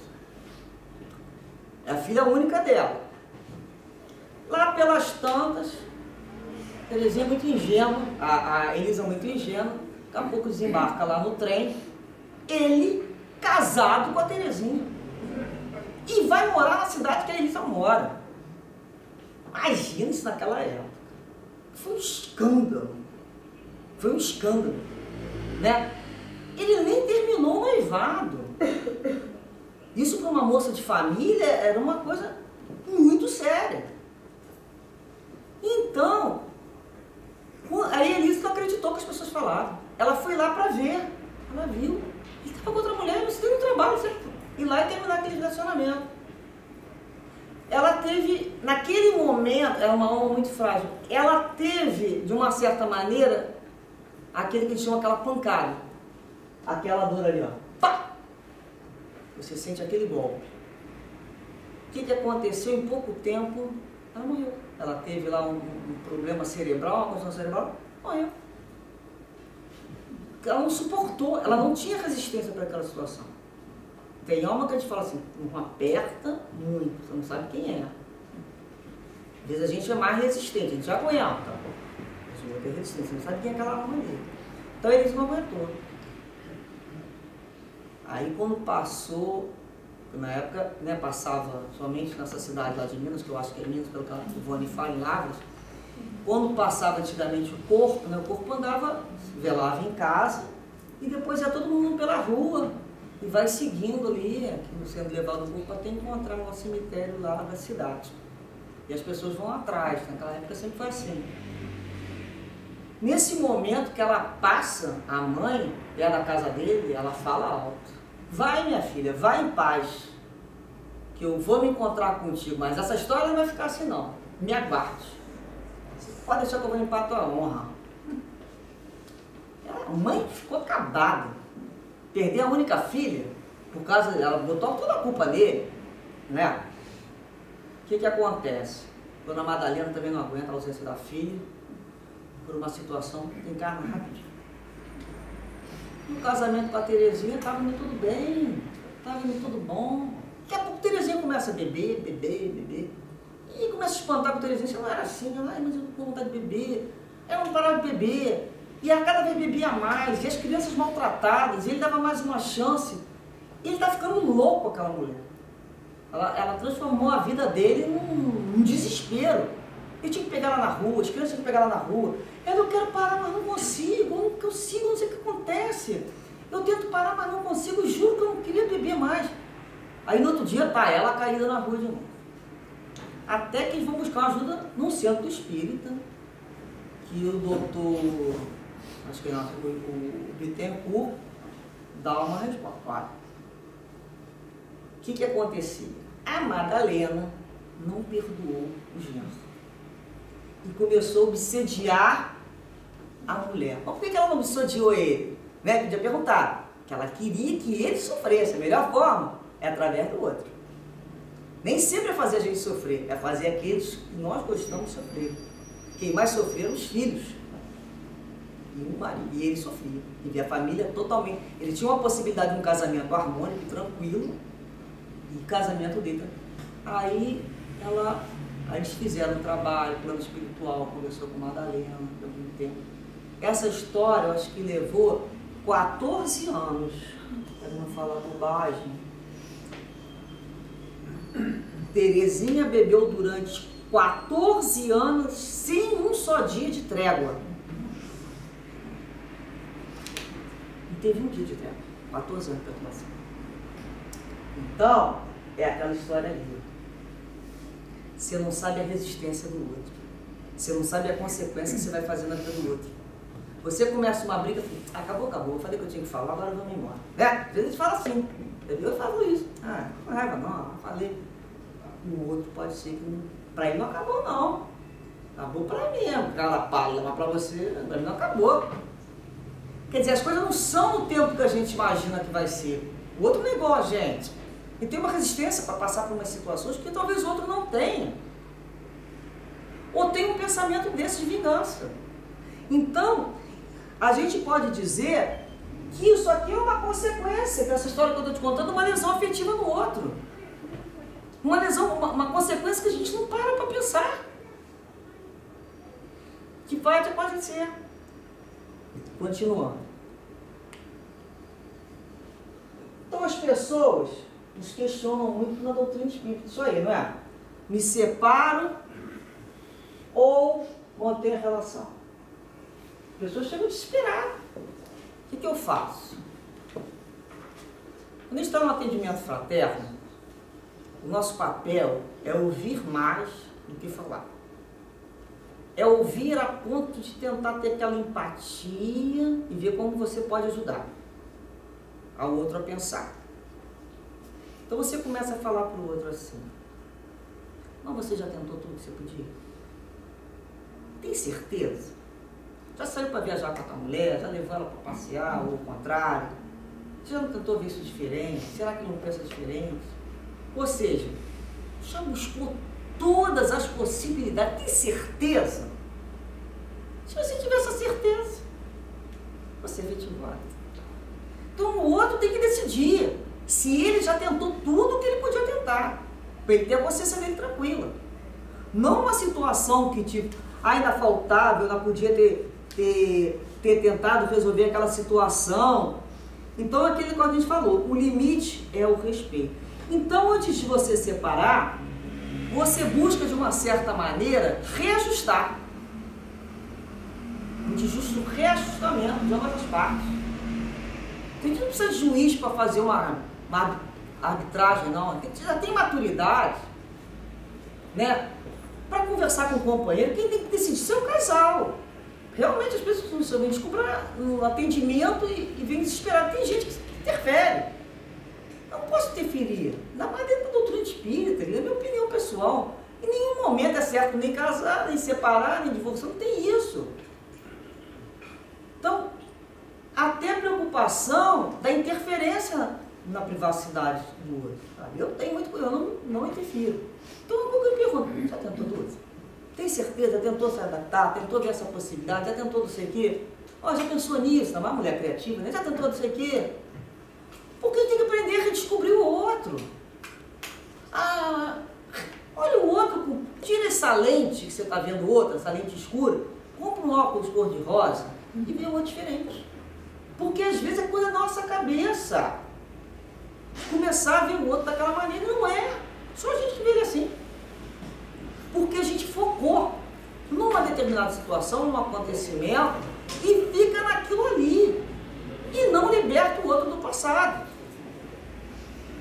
É a filha única dela. Lá pelas tantas, a Terezinha muito ingênua, a Elisa muito ingênua, daqui a pouco desembarca lá no trem, ele casado com a Terezinha. E vai morar na cidade que a Elisa mora. Imagina isso naquela época. Foi um escândalo. Foi um escândalo. Né? Ele nem terminou o noivado. Isso para uma moça de família era uma coisa muito séria. Então, aí a Elisa não acreditou que as pessoas falavam. Ela foi lá para ver. Ela viu. Ele estava com outra mulher, não se deu um trabalho, certo? Ir lá e terminar aquele relacionamento. Ela teve, naquele momento, era uma alma muito frágil, ela teve, de uma certa maneira, aquele que eles chamam aquela pancada. Aquela dor ali, ó. Pá! Você sente aquele golpe. O que aconteceu? Em pouco tempo, ela morreu. Ela teve lá um problema cerebral, uma construção cerebral, morreu. Ela não suportou, ela não tinha resistência para aquela situação. Tem alma que a gente fala assim, não aperta muito, você não sabe quem é. Às vezes a gente é mais resistente, a gente já aguenta. Mas o outro é resistente, você não sabe quem é aquela alma dele. Então eles não aguentou. Aí quando passou, na época, né, passava somente nessa cidade lá de Minas, que eu acho que é Minas, pelo que o Ivone fala, em Lavras, quando passava antigamente o corpo, né, o corpo andava, velava em casa, e depois ia todo mundo pela rua, e vai seguindo ali, sendo levado o corpo até encontrar um cemitério lá da cidade. E as pessoas vão atrás, naquela época sempre foi assim. Nesse momento que ela passa, a mãe, é da casa dele, ela fala alto. Vai, minha filha, vai em paz, que eu vou me encontrar contigo, mas essa história não vai ficar assim não, me aguarde. Você pode deixar que eu vou limpar a tua honra. A mãe ficou acabada. Perder a única filha, por causa dela, botou toda a culpa nele, né? O que acontece? Dona Madalena também não aguenta a ausência da filha, por uma situação que encarna rapidinho. No casamento com a Terezinha, estava indo tudo bem, estava indo tudo bom. Daqui a pouco a Terezinha começa a beber. E começa a espantar com a Terezinha, você não era assim, ai, mas eu não tenho vontade de beber. Ela não parava de beber. E a cada vez bebia mais, e as crianças maltratadas, e ele dava mais uma chance. E ele está ficando louco com aquela mulher. Ela transformou a vida dele num desespero. Ele tinha que pegar ela na rua, as crianças tinham que pegar ela na rua. Eu quero parar, mas não consigo, não sei o que acontece. Eu tento parar, mas não consigo, juro que eu não queria beber mais. Aí no outro dia tá ela caída na rua de novo. Até que eles vão buscar ajuda num centro espírita, que o doutor, acho que o Bittencourt, dá uma resposta. Olha, o que acontecia? A Madalena não perdoou o genro e começou a obsediar a mulher. Mas por que ela não obsediou ele? Né? Podia perguntar. Que ela queria que ele sofresse. A melhor forma é através do outro. Nem sempre é fazer a gente sofrer, é fazer aqueles que nós gostamos de sofrer. Quem mais sofreram os filhos. E o marido. E ele sofria. E via a família totalmente. Ele tinha uma possibilidade de um casamento harmônico, tranquilo, e casamento dele. Aí eles fizeram um trabalho, plano espiritual, conversou com Madalena, deu muito tempo. Essa história, eu acho que levou 14 anos, para não falar bobagem. Terezinha bebeu durante 14 anos sem um só dia de trégua. Não teve um dia de trégua. 14 anos de perturbação. Então, é aquela história ali. Você não sabe a resistência do outro. Você não sabe a consequência que você vai fazer na vida do outro. Você começa uma briga, acabou, eu falei que eu tinha que falar, agora vamos embora. Né? Às vezes a gente fala assim, eu falo isso. Não raiva não, eu falei. O outro pode ser que para ele não acabou não. Acabou para mim mesmo. Cara pálida, mas para você, para mim não acabou. Quer dizer, as coisas não são no tempo que a gente imagina que vai ser. O outro negou a gente. E tem uma resistência para passar por umas situações que talvez o outro não tenha. Ou tem um pensamento desse de vingança. Então, a gente pode dizer que isso aqui é uma consequência, dessa história que eu estou te contando, uma lesão afetiva no outro. Uma lesão, uma consequência que a gente não para pensar. Que pode acontecer. Continuando. pessoas nos questionam muito na doutrina espírita, isso aí, não é? Me separo ou mantenho a relação? As pessoas chegam desesperadas. O que eu faço? Quando a gente está no atendimento fraterno, o nosso papel é ouvir mais do que falar. É ouvir a ponto de tentar ter aquela empatia e ver como você pode ajudar ao outro a pensar. Então você começa a falar para o outro assim: mas você já tentou tudo que você podia? Tem certeza? Já saiu para viajar com a tua mulher? Já levou ela para passear ou o contrário? Você já não tentou ver isso diferente? Será que não pensa diferente? Ou seja, já buscou todas as possibilidades? Tem certeza? Se você tiver essa certeza, você vai te embora. Então o outro tem que decidir se ele já tentou tudo que ele podia tentar, para ele ter a consciência dele tranquila. Não uma situação que tipo, ainda faltava, eu não podia ter tentado resolver aquela situação. Então aquilo que a gente falou, o limite é o respeito. Então antes de você separar, você busca de uma certa maneira reajustar. De justo reajustamento de ambas as partes. A gente não precisa de juiz para fazer uma arbitragem, não. A gente já tem maturidade, né, para conversar com o companheiro. Quem tem que decidir é o casal. Realmente as pessoas não descobrem no atendimento e vêm desesperado. Tem gente que interfere. Eu não posso interferir. Ainda mais dentro da doutrina espírita, é minha opinião pessoal. Em nenhum momento é certo nem casar, nem separar, nem divorciar. Não tem isso. Então, até a preocupação da interferência na privacidade do outro. Sabe? Eu tenho muito cuidado, eu não interfiro. Então, eu pergunto: já tentou tudo? Tem certeza? Tentou se adaptar? Tentou ver essa possibilidade? Já tentou não sei o quê? Ó, já pensou nisso? Não é uma mulher criativa, né? Já tentou não sei o quê? Porque a gente tem que aprender a redescobrir o outro. Ah, olha o outro, tira essa lente que você está vendo o outro, essa lente escura, compra um óculos cor-de-rosa e vê um outro diferente. Porque às vezes é coisa da nossa cabeça. Começar a ver o outro daquela maneira, não é. Só a gente que vê ele assim. Porque a gente focou numa determinada situação, num acontecimento, e fica naquilo ali. E não liberta o outro do passado.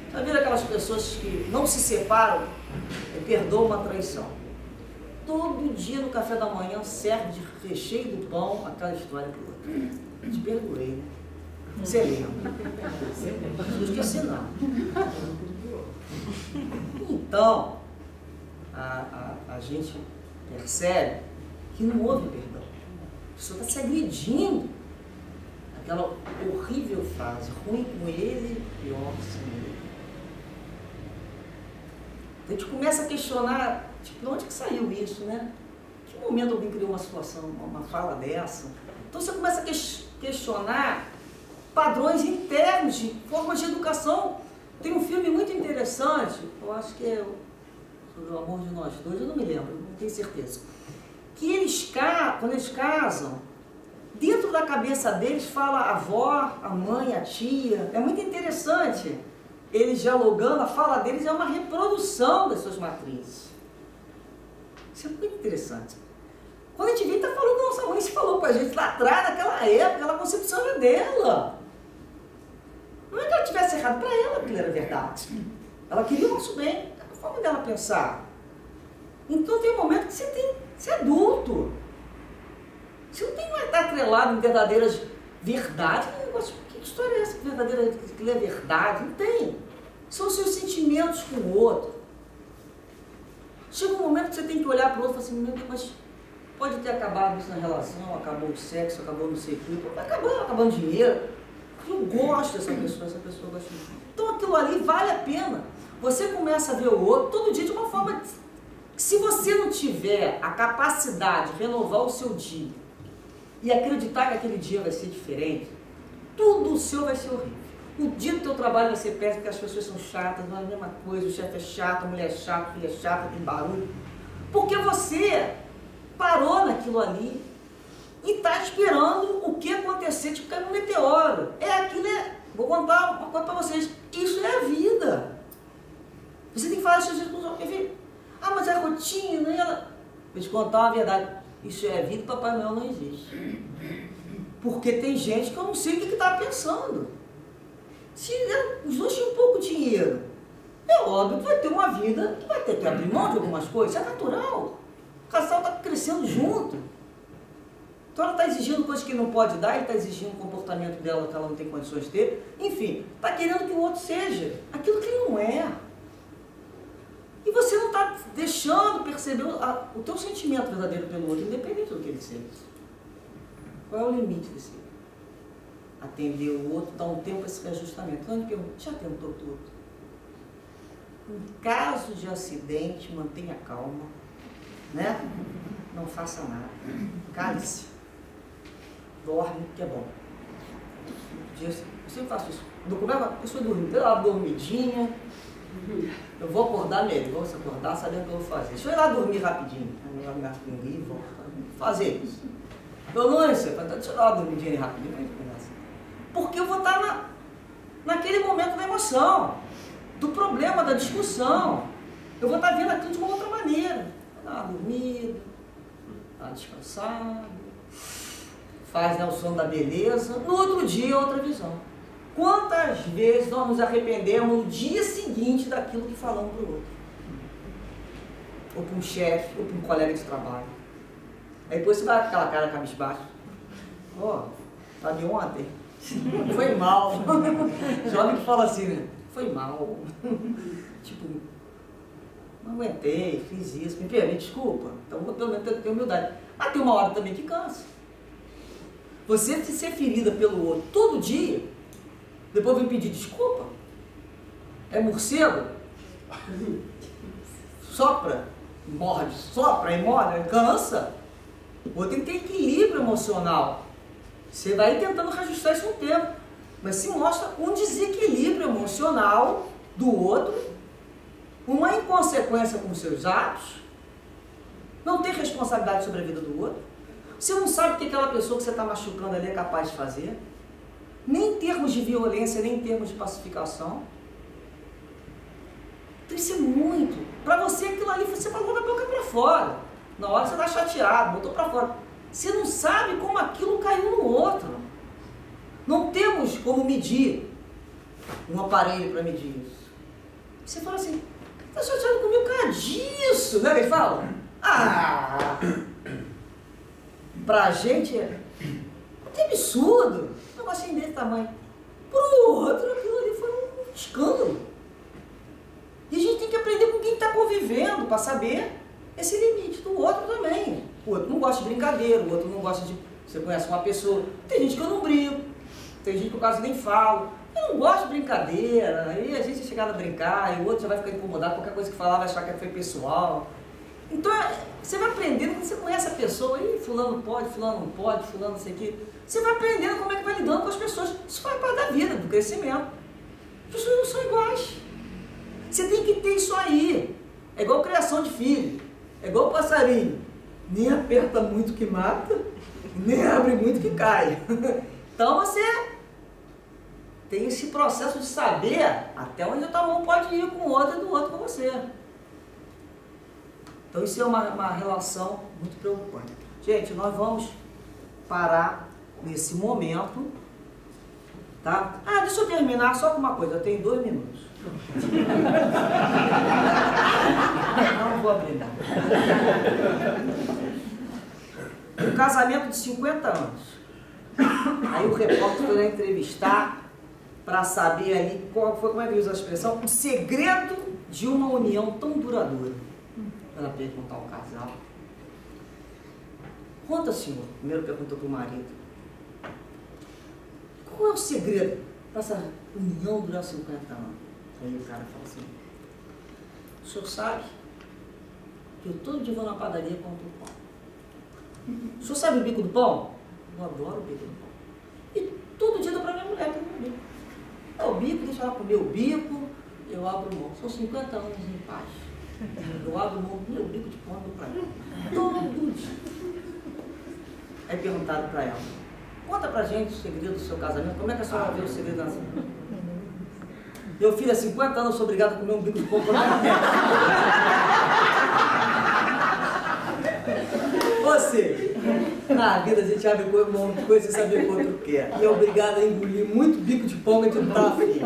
Está vendo aquelas pessoas que não se separam e perdoam uma traição? Todo dia no café da manhã serve de recheio do pão aquela história para o outro. Te perdoei, né? Você lembra? Não esqueci não. Então, a gente percebe que não houve perdão. A pessoa está se agredindo. Aquela horrível frase: ruim com ele, pior sem ele. A gente começa a questionar, tipo, de onde que saiu isso, né? Em que momento alguém criou uma situação, uma fala dessa? Então você começa a questionar padrões internos de formas de educação. Tem um filme muito interessante, eu acho que é sobre o amor de nós dois, eu não me lembro, não tenho certeza. Que eles, quando eles casam, dentro da cabeça deles fala a avó, a mãe, a tia. É muito interessante. Eles dialogando, a fala deles é uma reprodução das suas matrizes. Isso é muito interessante. Quando a gente vem, está falando que nossa mãe se falou para a gente lá atrás, naquela época, aquela concepção era dela. Não é que ela tivesse errado, para ela aquilo era verdade. Ela queria o nosso bem, a forma dela pensar. Então tem um momento que você é adulto. Você não tem que estar atrelado em verdadeiras verdades. Que história é essa? Verdadeira, que é verdade? Não tem. São os seus sentimentos com o outro. Chega um momento que você tem que olhar para o outro e falar assim: meu Deus, mas pode ter acabado isso na relação, acabou o sexo, acabou não sei o quê, acabou o dinheiro. Eu gosto dessa pessoa gosta de mim. Então aquilo ali vale a pena. Você começa a ver o outro todo dia de uma forma que, se você não tiver a capacidade de renovar o seu dia e acreditar que aquele dia vai ser diferente, tudo o seu vai ser horrível. O dia do teu trabalho vai ser péssimo, porque as pessoas são chatas, não é a mesma coisa, o chefe é chato, a mulher é chata, a filha é chata, tem barulho. Porque você parou naquilo ali e está esperando o que acontecer, tipo cair um meteoro. Vou contar uma coisa para vocês, isso é a vida. Você tem que falar isso com os filhos. Ah, mas é rotina, e ela... Vou te contar uma verdade. Isso é vida, Papai Noel não existe. Porque tem gente que eu não sei o que está pensando. Se os dois tinham pouco dinheiro, é óbvio que vai ter uma vida que vai ter que abrir mão de algumas coisas. Isso é natural. O casal está crescendo junto. Então ela está exigindo coisas que não pode dar, ele está exigindo um comportamento dela que ela não tem condições de ter. Enfim, está querendo que o outro seja aquilo que ele não é. E você não está deixando perceber o teu sentimento verdadeiro pelo outro, independente do que ele seja. Qual é o limite desse? Atender o outro, dar um tempo para esse reajustamento. Então ele pergunta, já tentou tudo? Em caso de acidente, mantenha calma, né? Não faça nada. Cale-se. Dorme, que é bom. Eu sempre faço isso. A pessoa dorme, dá uma dormidinha. Eu vou acordar melhor, se acordar, sabendo o que eu vou fazer. Deixa eu ir lá dormir rapidinho. Eu me rir e volto. Fazer isso. Donância, deixa eu dar uma dormidinha rapidinho. Porque eu vou estar naquele momento da emoção, do problema, da discussão. Eu vou estar vendo aquilo de uma outra maneira. Vou dar uma dormida, dar uma descansada, faz, né, o sono da beleza. No outro dia, outra visão. Quantas vezes nós nos arrependemos no dia seguinte daquilo que falamos para o outro? Ou para um chefe, ou para um colega de trabalho. Aí depois você vai com aquela cara cabisbaixo. Ó, sabe ontem? Foi mal. Jovem que fala assim, né? Foi mal. Tipo, não aguentei, fiz isso, me permite, desculpa. Então vou pelo menos ter humildade. Mas tem uma hora também que cansa. Você ser ferida pelo outro todo dia, depois vem pedir desculpa. É morcego? Sopra, morde, sopra e morde, cansa. O outro tem que ter equilíbrio emocional. Você vai tentando reajustar isso no tempo. Mas se mostra um desequilíbrio emocional do outro, uma inconsequência com os seus atos, não tem responsabilidade sobre a vida do outro. Você não sabe o que aquela pessoa que você está machucando ali é capaz de fazer. Nem em termos de violência, nem em termos de pacificação. Então isso é muito. Para você aquilo ali, você falou da boca para fora. Na hora você está chateado, botou para fora. Você não sabe como aquilo caiu no outro. Não temos como medir um aparelho para medir isso. Você fala assim, está chateado comigo por causa disso, né? Eles falam, pra gente é absurdo. Um negocinho desse tamanho. Pro outro, aquilo ali foi um escândalo. E a gente tem que aprender com quem está convivendo para saber esse limite do outro também. O outro não gosta de brincadeira, o outro não gosta de... Você conhece uma pessoa, tem gente que eu não brinco, tem gente que eu quase nem falo. Eu não gosto de brincadeira, aí a gente é chegado a brincar, e o outro já vai ficar incomodado, qualquer coisa que falar vai achar que foi pessoal. Então, você vai aprendendo, quando você conhece a pessoa, aí fulano pode, fulano não pode, fulano não sei o quê. Você vai aprendendo como é que vai lidando com as pessoas. Isso faz parte da vida, do crescimento. As pessoas não são iguais. Você tem que ter isso aí. É igual criação de filho, é igual passarinho. Nem aperta muito que mata, nem abre muito que cai. Então você tem esse processo de saber até onde a tua mão pode ir com o outro e do outro com você. Então isso é uma relação muito preocupante. Gente, nós vamos parar nesse momento, tá? Deixa eu terminar só com uma coisa, eu tenho 2 minutos. Não vou abrir nada. Um casamento de 50 anos. Aí o repórter foi lá entrevistar para saber ali como é que ele usa a expressão, o segredo de uma união tão duradoura. Ela perguntou ao casal. Conta, senhor. Primeiro perguntou para o marido. Qual é o segredo para essa união durar 50 anos? Aí o cara fala assim, o senhor sabe que eu todo dia vou na padaria e compro pão. O senhor sabe o bico do pão? Eu adoro o bico do pão. E todo dia dou para minha mulher comer o bico. É o bico, deixa ela comer o bico, eu abro mão. São 50 anos em paz. Eu abro mão do meu bico de pão e dou para ela. Todo dia. Aí perguntaram para ela, conta pra gente o segredo do seu casamento, como é que a senhora vê o segredo da sua? Meu filho, há 50 anos eu sou obrigado a comer um bico de pão por Ou seja, na vida a gente abre um monte de coisa sem saber o que o outro quer. E é obrigado a engolir muito bico de pão que a gente não tá afim.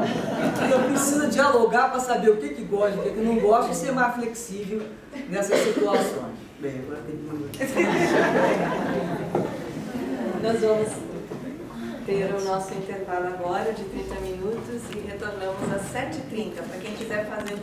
E eu preciso dialogar para saber o que gosta, o que não gosta e ser mais flexível nessas situações. Bem, agora tem que...
Nós vamos ter o nosso intervalo agora de 30 minutos e retornamos às 7h30, para quem quiser fazer